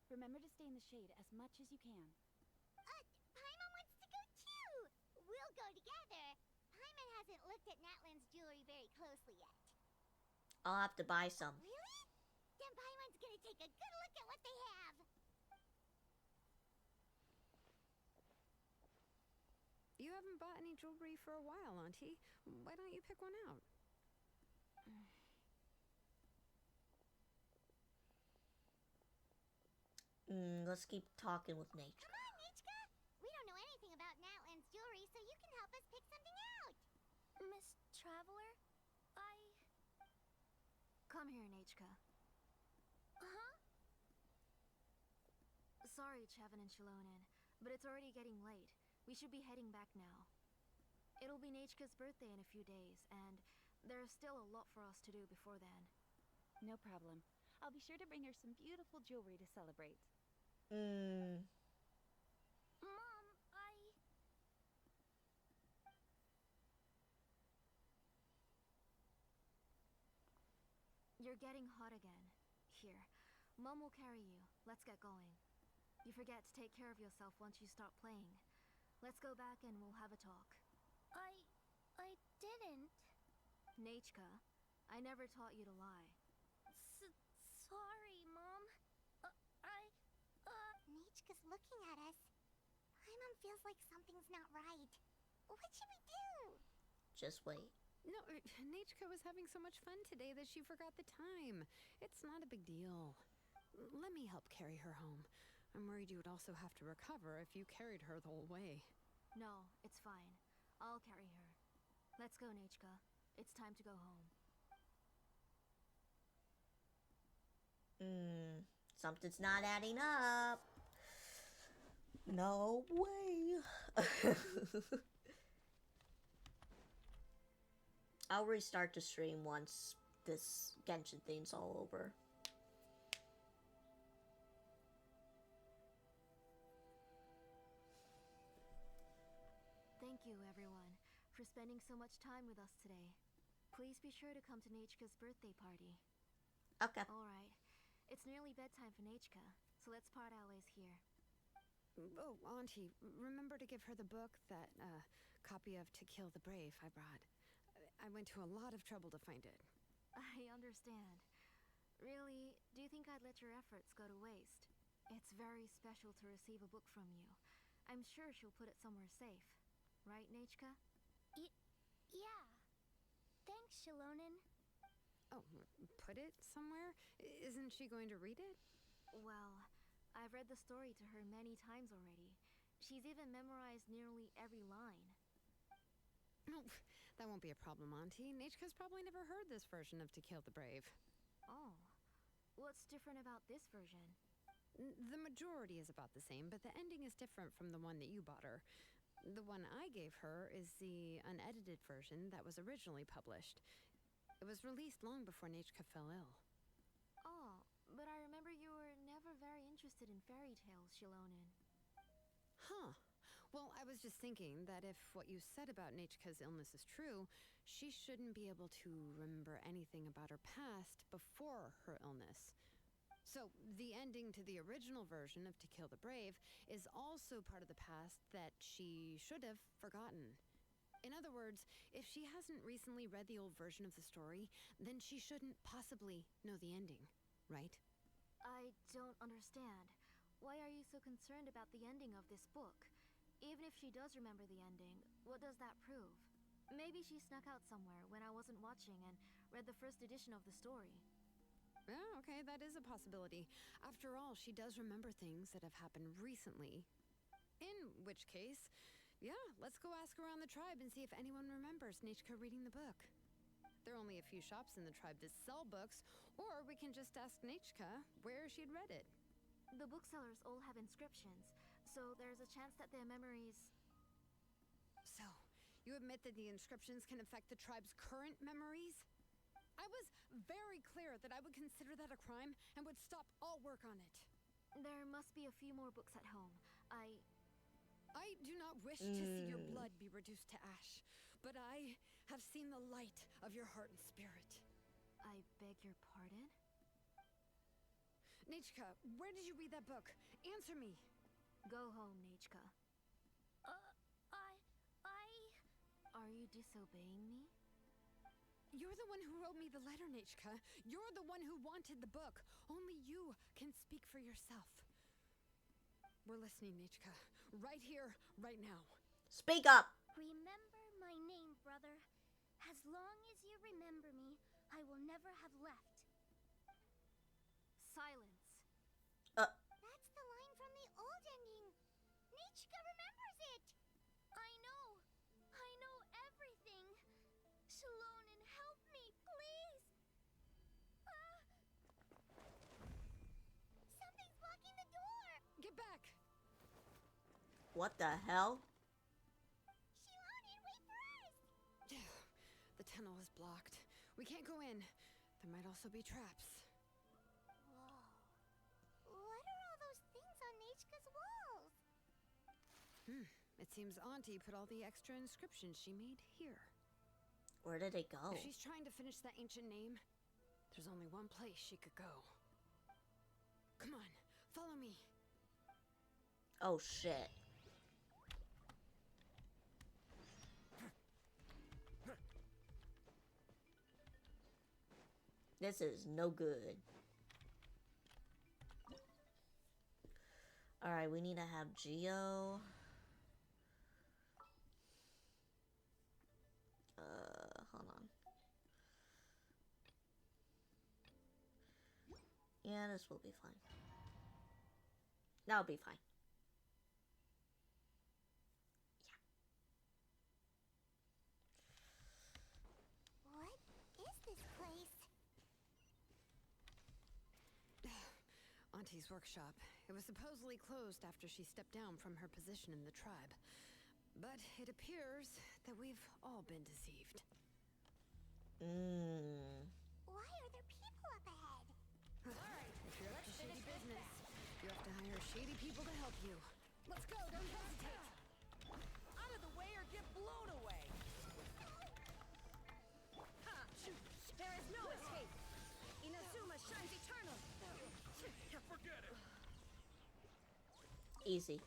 Remember to stay in the shade as much as you can. Paimon wants to go too! We'll go together. Paimon hasn't looked at Natlan's jewelry very closely yet. I'll have to buy some. Really? Then Paimon's gonna take a good look at what they have. You haven't bought any jewelry for a while, Auntie. Why don't you pick one out? Let's keep talking with nature. Come on, Nichka! We don't know anything about Natlan's jewelry, so you can help us pick something out. Miss Traveler, come here, Nechka. Huh? Sorry, Chevin and Xilonen, but it's already getting late. We should be heading back now. It'll be Nechka's birthday in a few days, and there's still a lot for us to do before then. No problem. I'll be sure to bring her some beautiful jewelry to celebrate. Mom, You're getting hot again. Here, Mom will carry you. Let's get going. You forget to take care of yourself once you start playing. Let's go back and we'll have a talk. I didn't. Nechka, I never taught you to lie. Sorry, Mom. Nichka's looking at us. Paimon feels like something's not right. What should we do? Just wait. No, Nechka was having so much fun today that she forgot the time. It's not a big deal. Let me help carry her home. I'm worried you would also have to recover if you carried her the whole way. No, it's fine. I'll carry her. Let's go, Nechka. It's time to go home. Something's not adding up. No way. I'll restart the stream once this Genshin thing's all over. Thank you, everyone, for spending so much time with us today. Please be sure to come to Nechka's birthday party. Okay. Alright. It's nearly bedtime for Nechka, so let's part our ways here. Oh, Auntie, remember to give her the book, that copy of To Kill the Brave I brought. I went to a lot of trouble to find it. I understand. Really, do you think I'd let your efforts go to waste? It's very special to receive a book from you. I'm sure she'll put it somewhere safe. Right, Nechka? Yeah. Thanks, Xilonen. Oh, put it somewhere? Isn't she going to read it? Well, I've read the story to her many times already. She's even memorized nearly every line. No, that won't be a problem, Auntie. Nechka's probably never heard this version of To Kill the Brave. Oh. What's different about this version? The majority is about the same, but the ending is different from the one that you bought her. The one I gave her is the unedited version that was originally published. It was released long before Nechka fell ill. Oh, but I remember you were never very interested in fairy tales, Xilonen. Huh. Well, I was just thinking that if what you said about Nechka's illness is true, she shouldn't be able to remember anything about her past before her illness. So, the ending to the original version of To Kill the Brave is also part of the past that she should have forgotten. In other words, if she hasn't recently read the old version of the story, then she shouldn't possibly know the ending, right? I don't understand. Why are you so concerned about the ending of this book? Even if she does remember the ending, what does that prove? Maybe she snuck out somewhere when I wasn't watching and read the first edition of the story. Yeah, okay, that is a possibility. After all, she does remember things that have happened recently. In which case, yeah, let's go ask around the tribe and see if anyone remembers Nechka reading the book. There are only a few shops in the tribe that sell books, or we can just ask Nechka where she'd read it. The booksellers all have inscriptions, so there's a chance that their memories... So, you admit that the inscriptions can affect the tribe's current memories? I was very clear that I would consider that a crime and would stop all work on it. There must be a few more books at home. I do not wish to see your blood be reduced to ash, but I have seen the light of your heart and spirit. I beg your pardon? Nechka, where did you read that book? Answer me. Go home, Nechka. Are you disobeying me? You're the one who wrote me the letter, Nechka. You're the one who wanted the book. Only you can speak for yourself. We're listening, Nechka. Right here, right now. Speak up! Remember my name, brother. As long as you remember me, I will never have left. Silence. That's the line from the old ending. Nechka remembers it. I know everything. Xilonen, help me, please. Something's blocking the door. Get back! What the hell? Xilonen, wait for us. The tunnel is blocked. We can't go in. There might also be traps. Whoa. What are all those things on Nechka's walls? It seems Auntie put all the extra inscriptions she made here. Where did it go? If she's trying to finish that ancient name, there's only one place she could go. Come on, follow me. Oh shit. This is no good. Alright, we need to have Geo. Hold on. Yeah, this will be fine. That'll be fine. What is this place? Auntie's workshop. It was supposedly closed after she stepped down from her position in the tribe. But it appears that we've all been deceived. Why are there people up ahead? Alright, if you're up to shady business, you have to hire shady people to help you. Let's go, don't hesitate! Out of the way or get blown away! Ha! Shoot! There is no escape! Inazuma shines eternal! Forget it! Easy.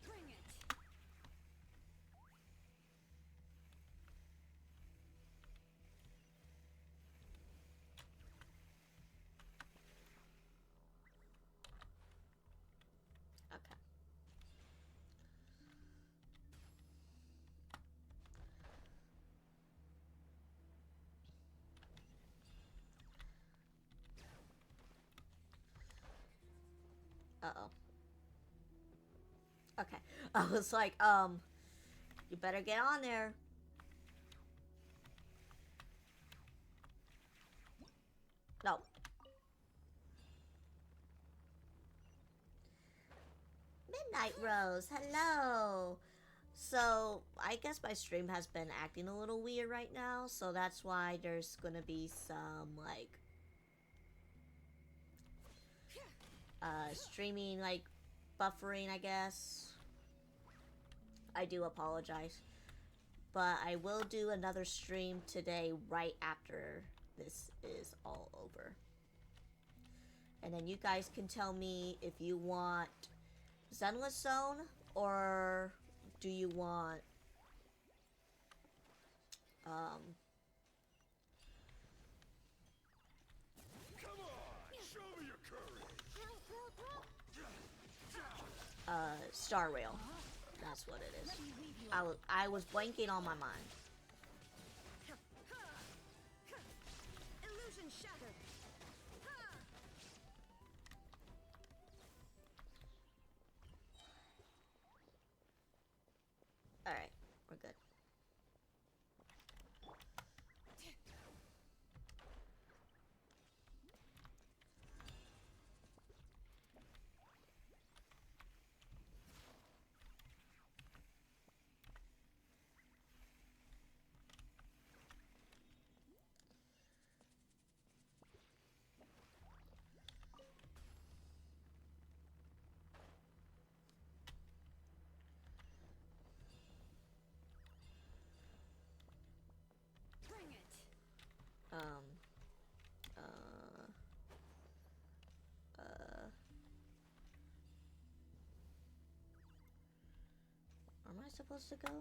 Bring it! Okay. Uh-oh. Okay. I was like, you better get on there. No. Midnight Rose, hello. So, I guess my stream has been acting a little weird right now, so that's why there's gonna be some, like, streaming, like, buffering, I guess. I do apologize. But I will do another stream today right after this is all over. And then you guys can tell me if you want Zenless Zone Or do you want Come on, show me your courage. Star Rail? That's what it is. I was blanking on my mind. Illusion shattered. Alright, we're good. Bring it. Where am I supposed to go?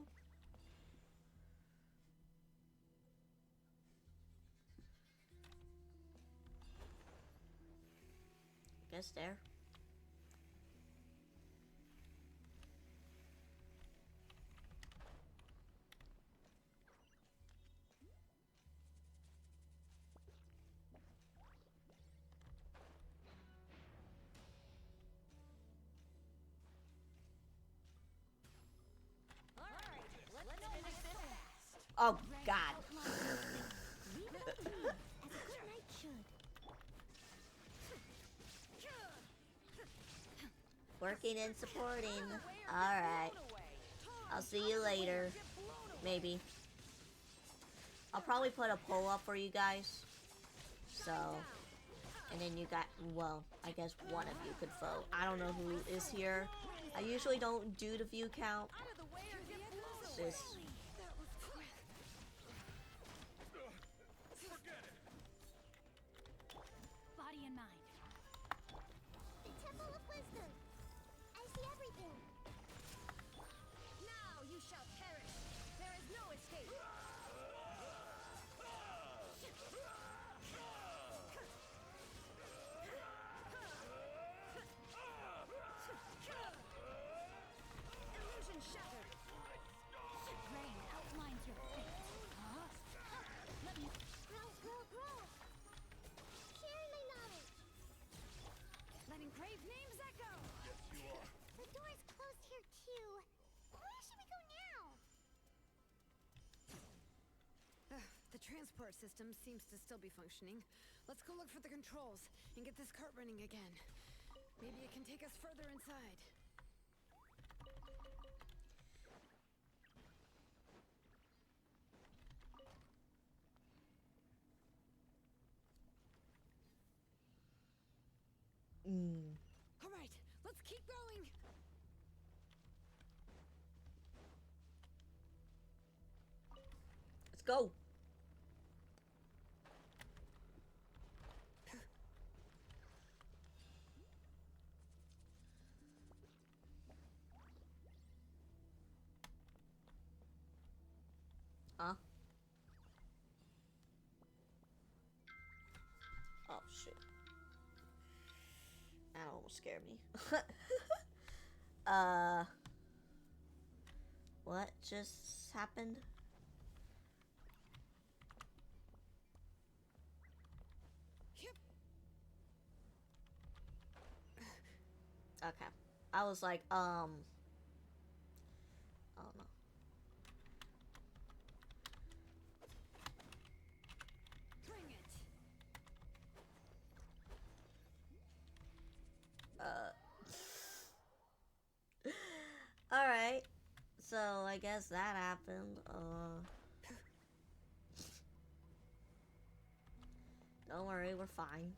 Guess there. All right, let's finish this fast. Oh God. Leave it up to me, as a good knight should. Working and supporting. Alright. I'll see you later. Maybe. I'll probably put a poll up for you guys. So, and then you got, well, I guess one of you could vote. I don't know who is here. I usually don't do the view count. It's just, Body and mind. The Temple of Wisdom. I see everything. Now you shall perish. There is no escape. Illusion shattered. Rain outlines your fate. Let me. Grow. Sharing my knowledge. Letting crave names echo. Yes, you are. The door's closed here too. Where should we go now? The transport system seems to still be functioning. Let's go look for the controls and get this cart running again. Maybe it can take us further inside. All right, let's keep going. let's go. Huh? Oh shoot. That almost scared me. What just happened? Yep. Okay. I was like, oh no. Bring it. Alright. So I guess that happened. Don't worry, we're fine.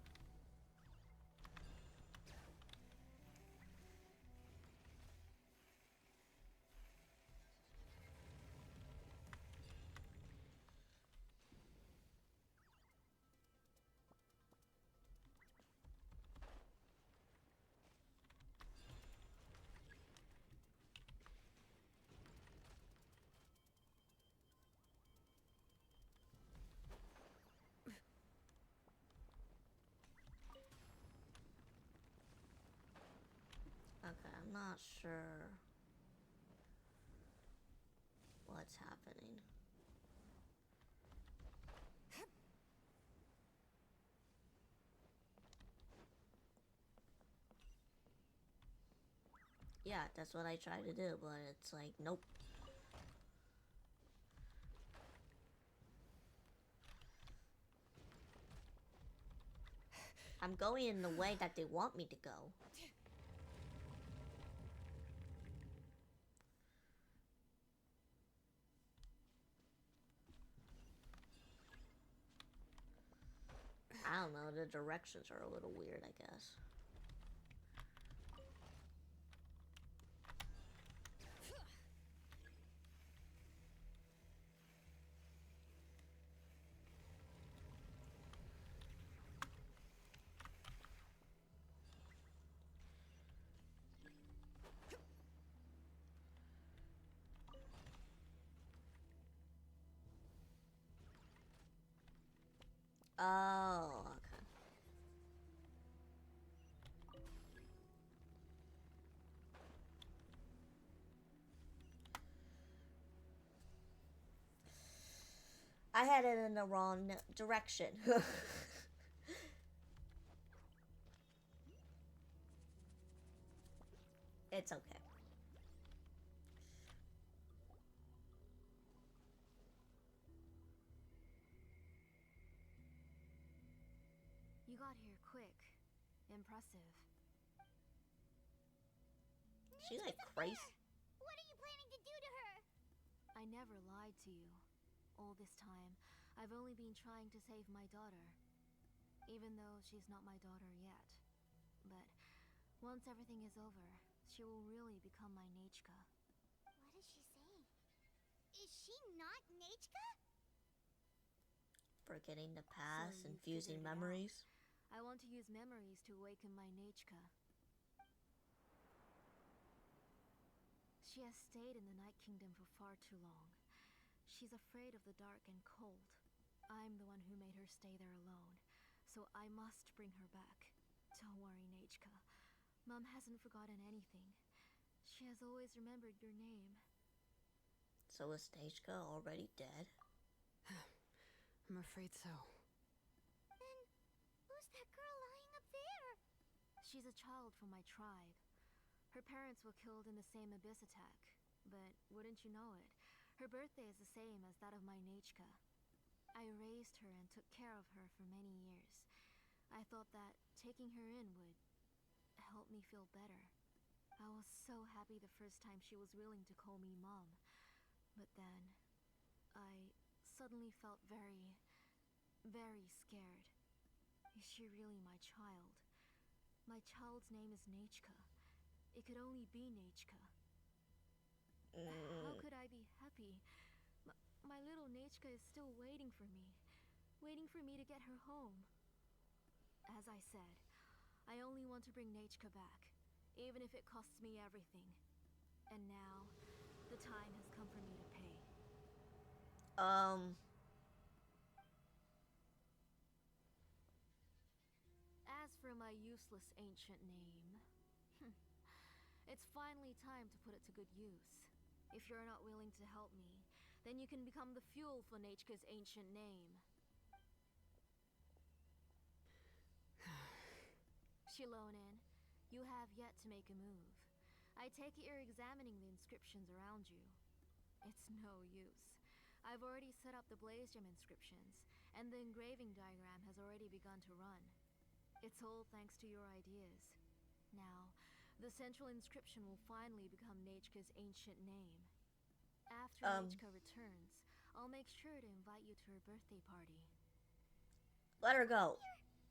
I'm not sure what's happening. Yeah, that's what I tried to do, but it's like, nope. I'm going in the way that they want me to go. I don't know, the directions are a little weird, I guess. Oh, okay. I had it in the wrong direction. It's okay. You got here quick. Impressive. She like crazy. What are you planning to do to her? I never lied to you. All this time, I've only been trying to save my daughter. Even though she's not my daughter yet. But once everything is over, she will really become my Nechka. What is she saying? Is she not Nechka? Forgetting the So past, you infusing figured it out. memories. I want to use memories to awaken my Nechka. She has stayed in the Night Kingdom for far too long. She's afraid of the dark and cold. I'm the one who made her stay there alone, so I must bring her back. Don't worry, Nechka. Mom hasn't forgotten anything. She has always remembered your name. So is Nechka already dead? I'm afraid so. Then, who's that girl lying up there? She's a child from my tribe. Her parents were killed in the same abyss attack. But wouldn't you know it, her birthday is the same as that of my Nechka. I raised her and took care of her for many years. I thought that taking her in would help me feel better. I was so happy the first time she was willing to call me Mom. But then, I suddenly felt very, very scared. Is she really my child? My child's name is Nechka. It could only be Nechka. How could I be happy? My little Nechka is still waiting for me to get her home. As I said, I only want to bring Nechka back, even if it costs me everything. And now, the time has come for me to pay. As for my useless ancient name, it's finally time to put it to good use. If you're not willing to help me, then you can become the fuel for Nechka's ancient name. Xilonen, you have yet to make a move. I take it you're examining the inscriptions around you. It's no use. I've already set up the Blaze Gem inscriptions, and the engraving diagram has already begun to run. It's all thanks to your ideas. Now, the central inscription will finally become Nechka's ancient name. After Nechka returns, I'll make sure to invite you to her birthday party. Let her go.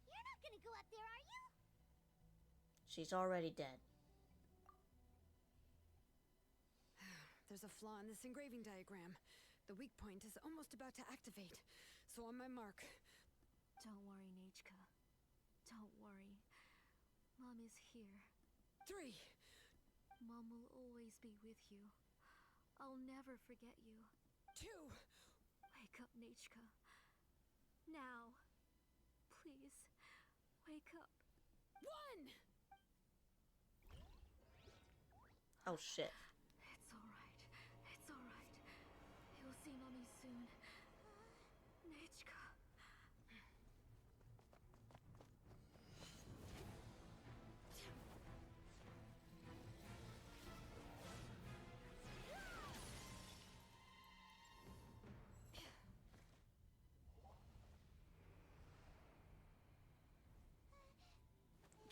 You're not gonna go up there, are you? She's already dead. There's a flaw in this engraving diagram. The weak point is almost about to activate. So on my mark. Don't worry, Nechka. Don't worry. Mom is here. 3. Mom will always be with you. I'll never forget you. 2. Wake up, Nechka. Now. Please, wake up. 1. Oh shit. It's alright. It's alright. You'll see Mommy soon. Nechka.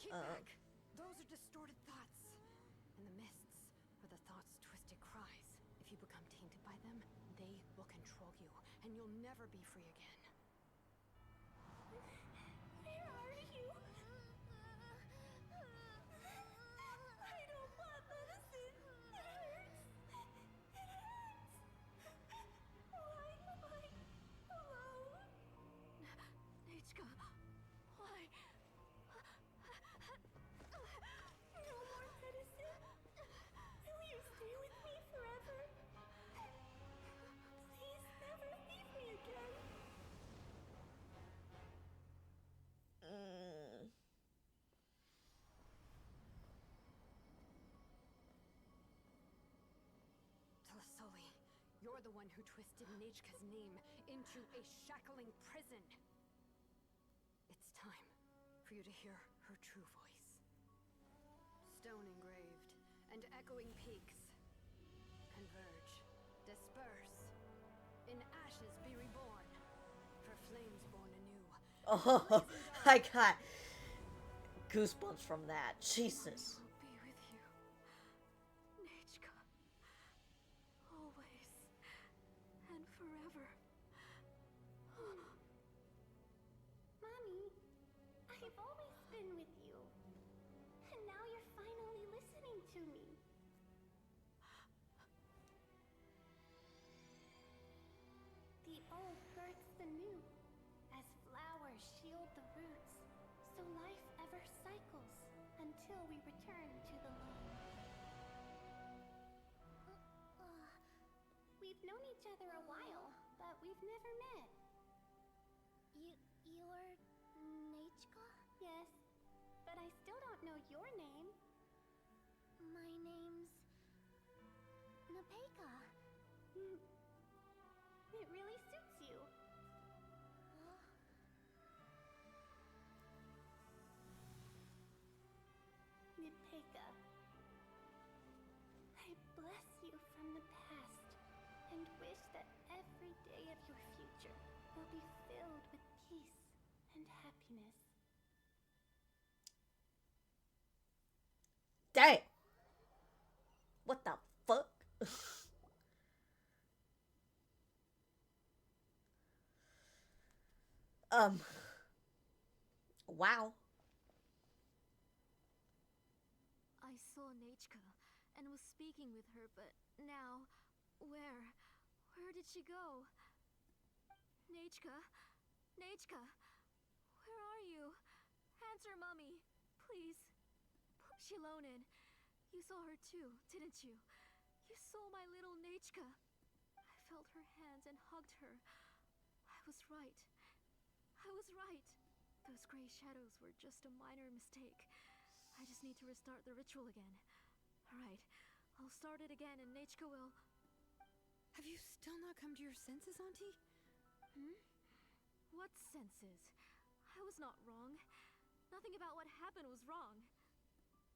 Keep back! Those are distorted thoughts. And the mists are the thoughts' twisted cries. If you become tainted by them, they will control you, and you'll never be free again. Where are you? I don't want medicine. It hurts. It hurts. Why am I alone? Nechka, why? No more medicine. Will you stay with me forever? Please never leave me again. Tlasoli, you're the one who twisted Nechka's name into a shackling prison. It's time for you to hear her true voice. Stone engraved and echoing peaks. Converge, disperse. In ashes be reborn. For flames born anew. Oh, I got goosebumps from that. Jesus. I'll be with you. Nechka. Always. And forever. Mommy, I've always been with you. And now you're finally listening to me. The old births the new, as flowers shield the roots, so life ever cycles until we return to the loam. We've known each other a while, but we've never met. You're Nechka? Yes, but I still don't know your name. My name's Nepeka. It really suits you. Nepeka, I bless you from the past and wish that every day of your future will be filled with peace and happiness. Dang. What the fuck? Wow. I saw Nechka and was speaking with her, but now, where? Where did she go? Nechka? Nechka? Where are you? Answer, Mummy, please. Xilonen, you saw her too, didn't you? You saw my little Nechka. I felt her hands and hugged her. I was right. I was right. Those gray shadows were just a minor mistake. I just need to restart the ritual again. Alright, I'll start it again and Nechka will... Have you still not come to your senses, Auntie? What senses? I was not wrong. Nothing about what happened was wrong.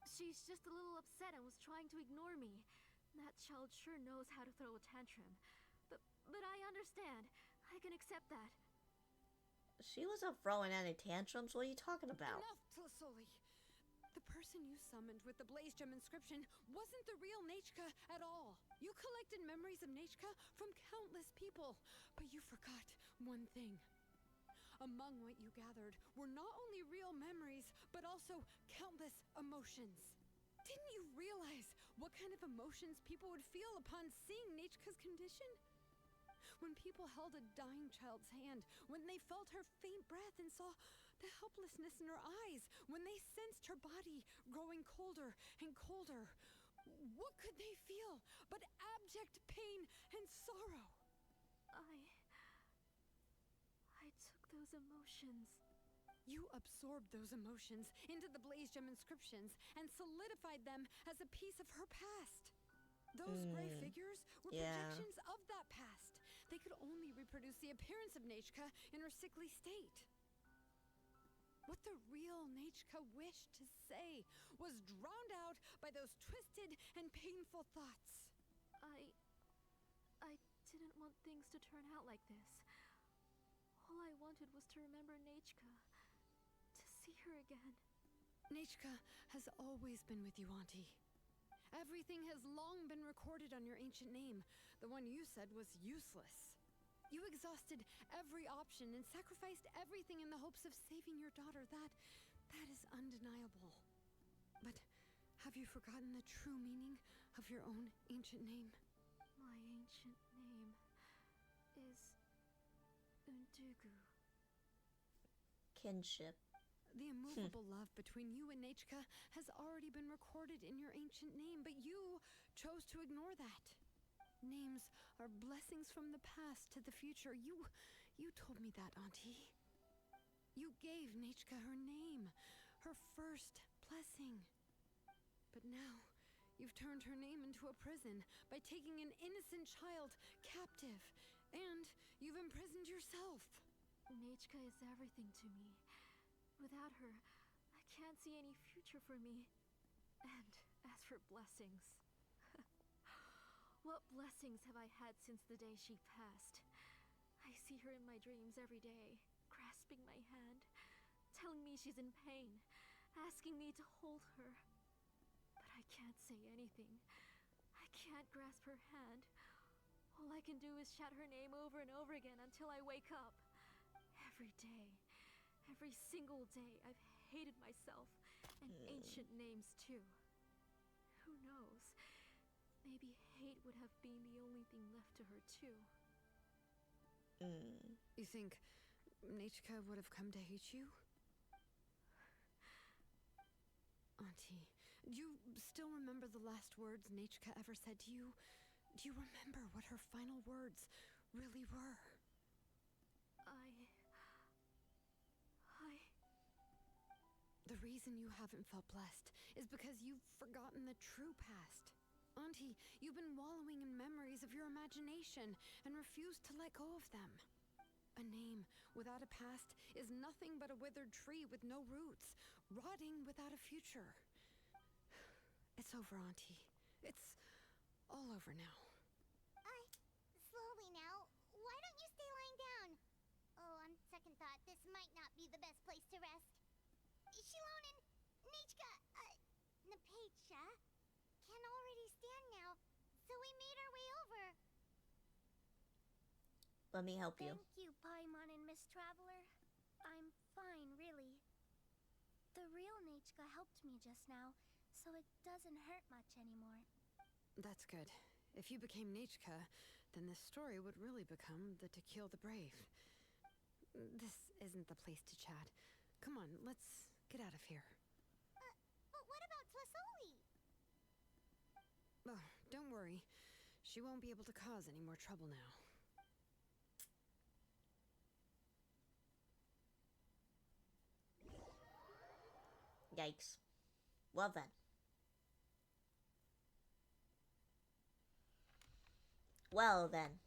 She's just a little upset and was trying to ignore me. That child sure knows how to throw a tantrum. But I understand. I can accept that. She wasn't throwing any tantrums. What are you talking about? Enough, Tlasoli! The person you summoned with the Blaze Gem inscription wasn't the real Nechka at all. You collected memories of Nechka from countless people, but you forgot one thing. Among what you gathered were not only real memories, but also countless emotions. Didn't you realize what kind of emotions people would feel upon seeing Nechka's condition? When people held a dying child's hand, when they felt her faint breath and saw the helplessness in her eyes, when they sensed her body growing colder and colder, what could they feel but abject pain and sorrow? I took those emotions. You absorbed those emotions into the Blaze Gem inscriptions and solidified them as a piece of her past. Those gray figures were Yeah. projections of that past. They could only reproduce the appearance of Nechka in her sickly state. What the real Nechka wished to say was drowned out by those twisted and painful thoughts. I didn't want things to turn out like this. All I wanted was to remember Nechka, to see her again. Nechka has always been with you, Auntie. Everything has long been recorded on your ancient name, the one you said was useless. You exhausted every option and sacrificed everything in the hopes of saving your daughter. That is undeniable. But have you forgotten the true meaning of your own ancient name? My ancient name is Undugu. Kinship. The immovable love between you and Nechka has already been recorded in your ancient name, but you chose to ignore that. Names are blessings from the past to the future. You told me that, Auntie. You gave Nechka her name, her first blessing. But now, you've turned her name into a prison by taking an innocent child captive, and you've imprisoned yourself. Nechka is everything to me. Without her, I can't see any future for me. And as for blessings, what blessings have I had since the day she passed? I see her in my dreams every day, grasping my hand, telling me she's in pain, asking me to hold her. But I can't say anything. I can't grasp her hand. All I can do is shout her name over and over again until I wake up. Every day, every single day, I've hated myself, and ancient names too. Who knows? Maybe hate would have been the only thing left to her too. You think Nechka would have come to hate you? Auntie, do you still remember the last words Nechka ever said to you? Do you remember what her final words really were? The reason you haven't felt blessed is because you've forgotten the true past. Auntie, you've been wallowing in memories of your imagination and refused to let go of them. A name without a past is nothing but a withered tree with no roots, rotting without a future. It's over, Auntie. It's all over now. Slowly now. Why don't you stay lying down? Oh, on second thought, this might not be the best place to rest. Xilonen, Nechka, Napecha can already stand now, so we made our way over. Let me help you. Thank you, Paimon and Miss Traveler. I'm fine, really. The real Nechka helped me just now, so it doesn't hurt much anymore. That's good. If you became Nechka, then this story would really become the To Kill the Brave. This isn't the place to chat. Come on, let's get out of here. But what about Tlasoli? Oh, don't worry. She won't be able to cause any more trouble now. Yikes. Well then. Well then.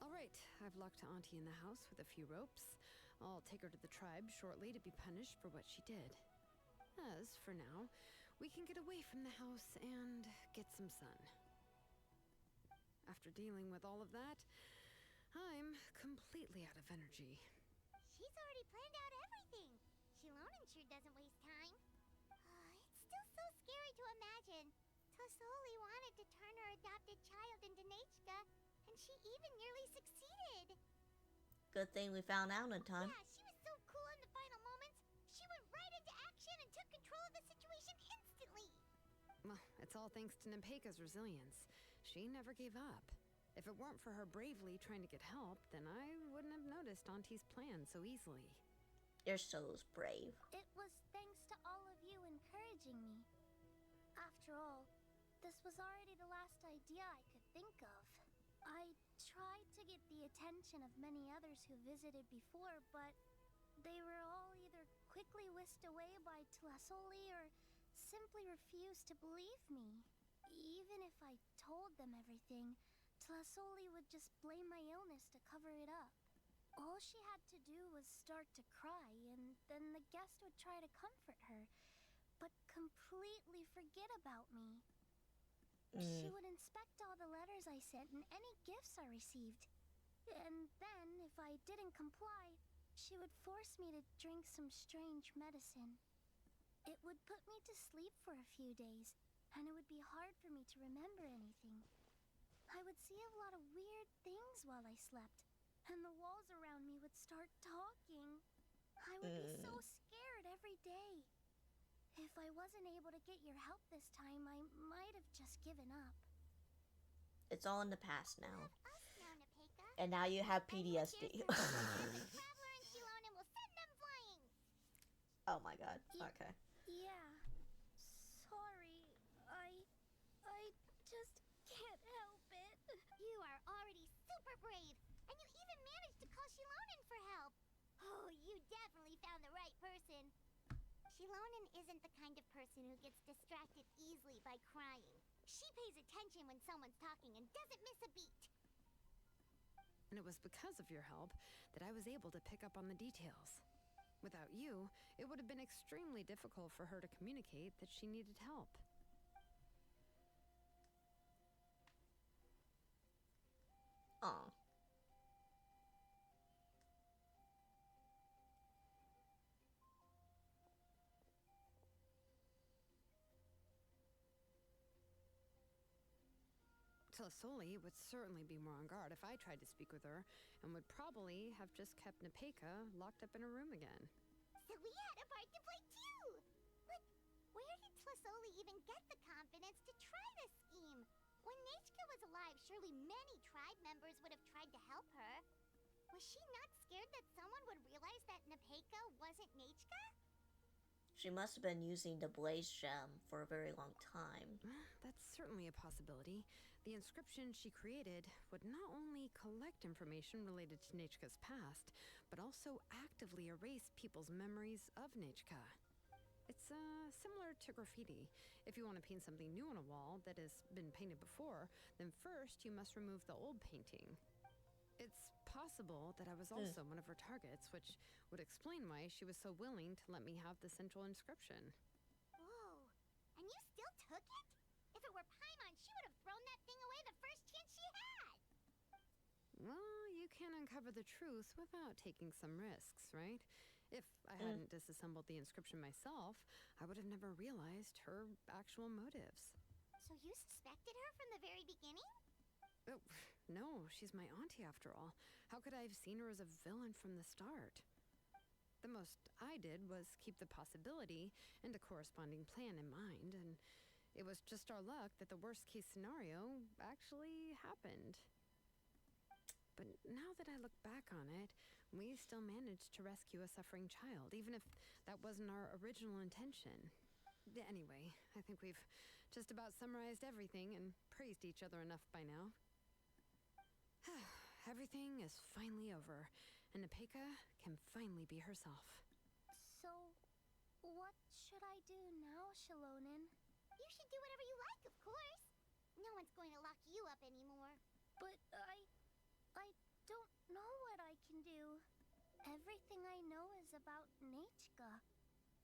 All right, I've locked Auntie in the house with a few ropes. I'll take her to the tribe shortly to be punished for what she did. As for now, we can get away from the house and get some sun. After dealing with all of that, I'm completely out of energy. She's already planned out everything. Xilonen sure doesn't waste time. It's still so scary to imagine. Tlasoli wanted to turn her adopted child into Nechka, and she even nearly succeeded. Good thing we found out in time. Yeah, she was so cool in the final moments. She went right into action and took control of the situation instantly. Well, it's all thanks to Nempeka's resilience. She never gave up. If it weren't for her bravely trying to get help, then I wouldn't have noticed Auntie's plan so easily. You're so brave. It was thanks to all of you encouraging me. After all, this was already the last idea I could think of. I tried to get the attention of many others who visited before, but they were all either quickly whisked away by Tlasoli or simply refused to believe me. Even if I told them everything, Tlasoli would just blame my illness to cover it up. All she had to do was start to cry, and then the guest would try to comfort her, but completely forget about me. She would inspect all the letters I sent and any gifts I received. And then, if I didn't comply, she would force me to drink some strange medicine. It would put me to sleep for a few days, and it would be hard for me to remember anything. I would see a lot of weird things while I slept, and the walls around me would start talking. I would be so scared every day. If I wasn't able to get your help this time, I might have just given up. It's all in the past now. Us now, Nepeka. And now you have And here's PTSD. the Traveler and Xilonen will send them flying. Oh my god. Okay. Yeah. Sorry. I just can't help it. You are already super brave, and you even managed to call Xilonen for help. Oh, you definitely found the right person. Xilonen isn't the kind of person who gets distracted easily by crying. She pays attention when someone's talking and doesn't miss a beat. And it was because of your help that I was able to pick up on the details. Without you, it would have been extremely difficult for her to communicate that she needed help. Aw. Tlasoli would certainly be more on guard if I tried to speak with her, and would probably have just kept Nepeka locked up in a room again. So we had a part to play too. But where did Tlasoli even get the confidence to try this scheme? When Nechka was alive, surely many tribe members would have tried to help her. Was she not scared that someone would realize that Nepeka wasn't Nechka? She must have been using the Blaze Gem for a very long time. That's certainly a possibility. The inscription she created would not only collect information related to Nechka's past, but also actively erase people's memories of Nechka. It's similar to graffiti. If you want to paint something new on a wall that has been painted before, then first you must remove the old painting. It's possible that I was also one of her targets, which would explain why she was so willing to let me have the central inscription. Whoa. And you still took it? If it were Paimon, she would have thrown that thing away the first chance she had. Well, you can uncover the truth without taking some risks, right? If I hadn't disassembled the inscription myself, I would have never realized her actual motives. So you suspected her from the very beginning? Oh, no, she's my auntie after all. How could I have seen her as a villain from the start? The most I did was keep the possibility and a corresponding plan in mind, and it was just our luck that the worst case scenario actually happened. But now that I look back on it, we still managed to rescue a suffering child, even if that wasn't our original intention. Anyway, I think we've just about summarized everything and praised each other enough by now. Everything is finally over, and Nepeka can finally be herself. So, what should I do now, Xilonen? You should do whatever you like, of course. No one's going to lock you up anymore. But I don't know what I can do. Everything I know is about Nechka.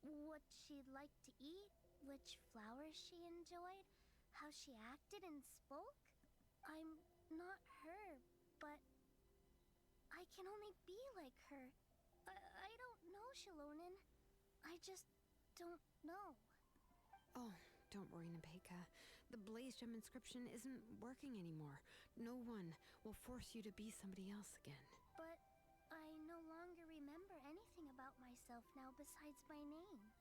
What she'd like to eat, which flowers she enjoyed, how she acted and spoke. I'm not her, but I can only be like her. I don't know, Xilonen. I just don't know. Oh, don't worry, Nepeka. The Blaze Gem inscription isn't working anymore. No one will force you to be somebody else again. But I no longer remember anything about myself now besides my name.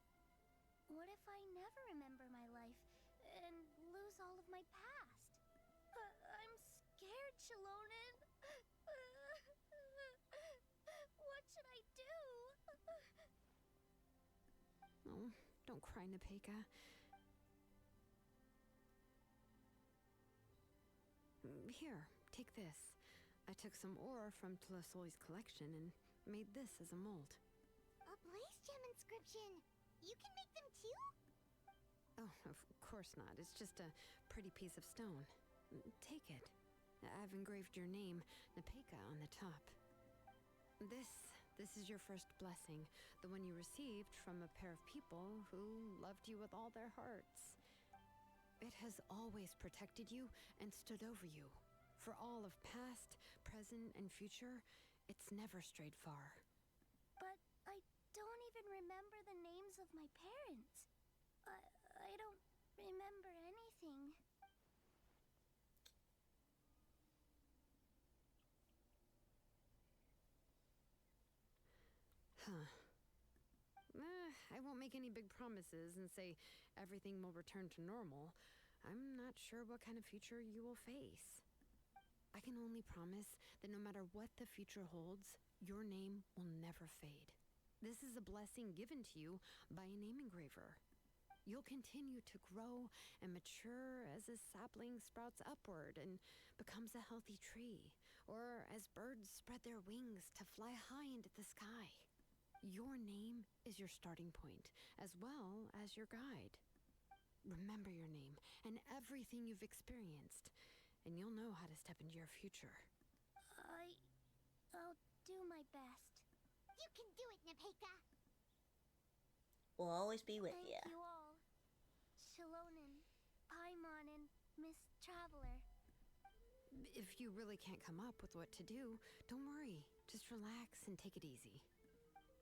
What if I never remember my life and lose all of my past? I'm scared, Xilonen. What should I do? Oh, don't cry, Nepeka. Here, take this. I took some ore from Tlasoli's collection and made this as a mold. A blaze gem inscription. You can make them too? Oh, of course not. It's just a pretty piece of stone. Take it. I've engraved your name, Nepeka, on the top. This is your first blessing, the one you received from a pair of people who loved you with all their hearts. It has always protected you and stood over you. For all of past, present, and future, it's never strayed far. But I don't even remember the names of my parents. I don't remember anything. Huh. I won't make any big promises and say everything will return to normal. I'm not sure what kind of future you will face. I can only promise that no matter what the future holds, your name will never fade. This is a blessing given to you by a name engraver. You'll continue to grow and mature as a sapling sprouts upward and becomes a healthy tree, or as birds spread their wings to fly high into the sky. Your name is your starting point, as well as your guide. Remember your name and everything you've experienced, and you'll know how to step into your future. I'll do my best. You can do it, Nepeka. We'll always be with Thank you. you all. Xilonen, Paimon, and Miss Traveler. If you really can't come up with what to do, don't worry. Just relax and take it easy.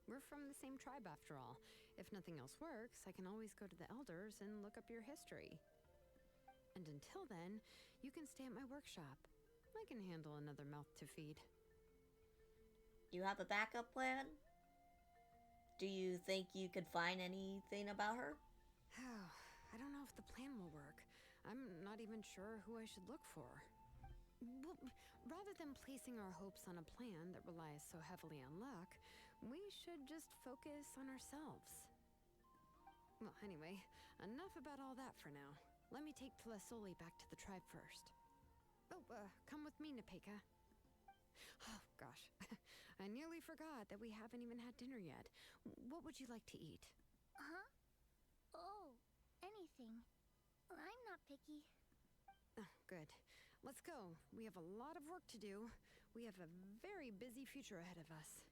We're from the same tribe after all. If nothing else works, I can always go to the elders and look up your history. And until then, you can stay at my workshop. I can handle another mouth to feed. You have a backup plan? Do you think you could find anything about her? I don't know if the plan will work. I'm not even sure who I should look for. Well, rather than placing our hopes on a plan that relies so heavily on luck, we should just focus on ourselves. Well, anyway, enough about all that for now. Let me take Tlasoli back to the tribe first. Oh, come with me, Nepeka. Oh, gosh. I nearly forgot that we haven't even had dinner yet. What would you like to eat? Huh? Oh, anything. I'm not picky. Oh, good. Let's go. We have a lot of work to do. We have a very busy future ahead of us.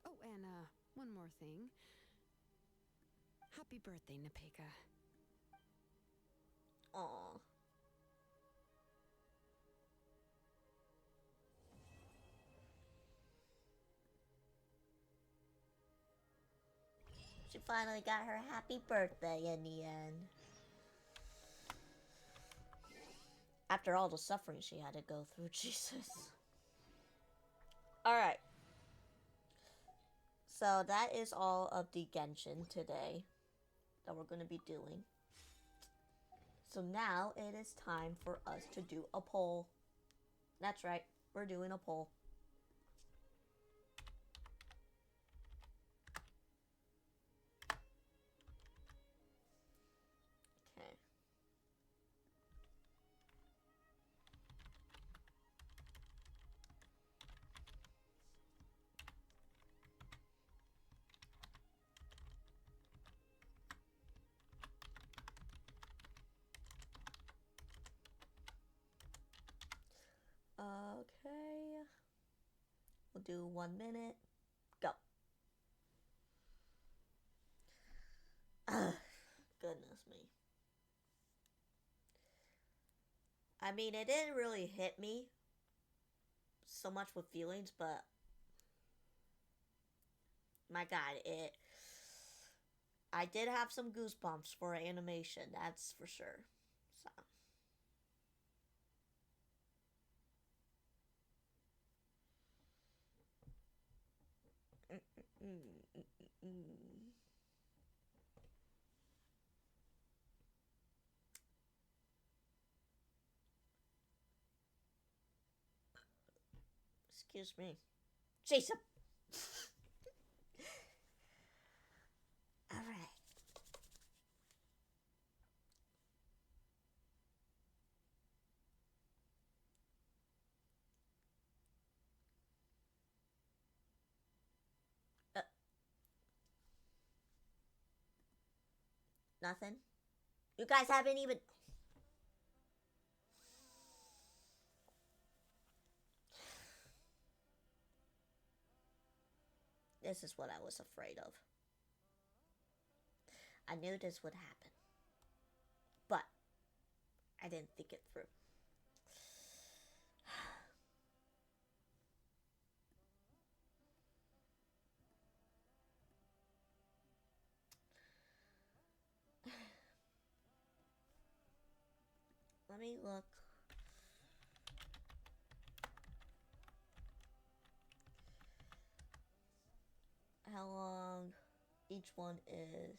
Oh, and one more thing. Happy birthday, Nepeka. Aw. She finally got her happy birthday in the end. After all the suffering she had to go through, Jesus. Alright. So that is all of the Genshin today that we're going to be doing. So now it is time for us to do a poll. That's right, we're doing a poll. Okay. Okay. We'll do 1 minute. Go. Goodness me. I mean, it didn't really hit me so much with feelings, but my God, I did have some goosebumps for animation, that's for sure. So. Excuse me. Jason. All right. Nothing? You guys haven't even... This is what I was afraid of. I knew this would happen. But I didn't think it through. Let me look. How long each one is.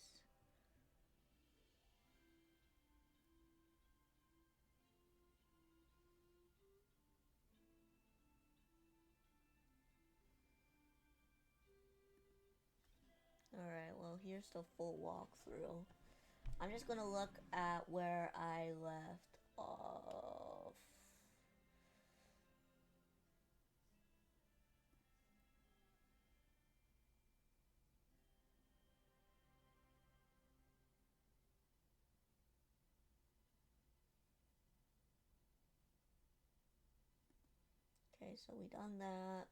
Alright, well, here's the full walkthrough. I'm just gonna look at where I left off. Okay, so we done that.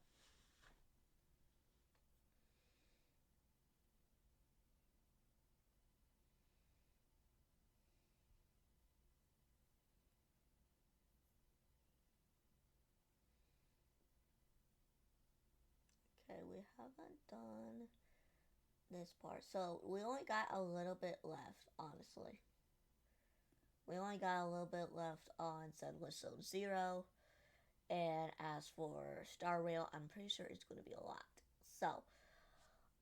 Okay, we haven't done this part. So we only got a little bit left, honestly. We only got a little bit left on Zenless Zone 0. And as for Star Rail, I'm pretty sure it's going to be a lot. So,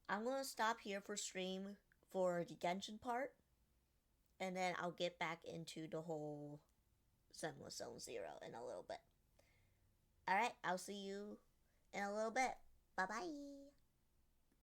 I'm going to stop here for stream for the Genshin part. And then I'll get back into the whole Zenless Zone 0 in a little bit. Alright, I'll see you in a little bit. Bye-bye.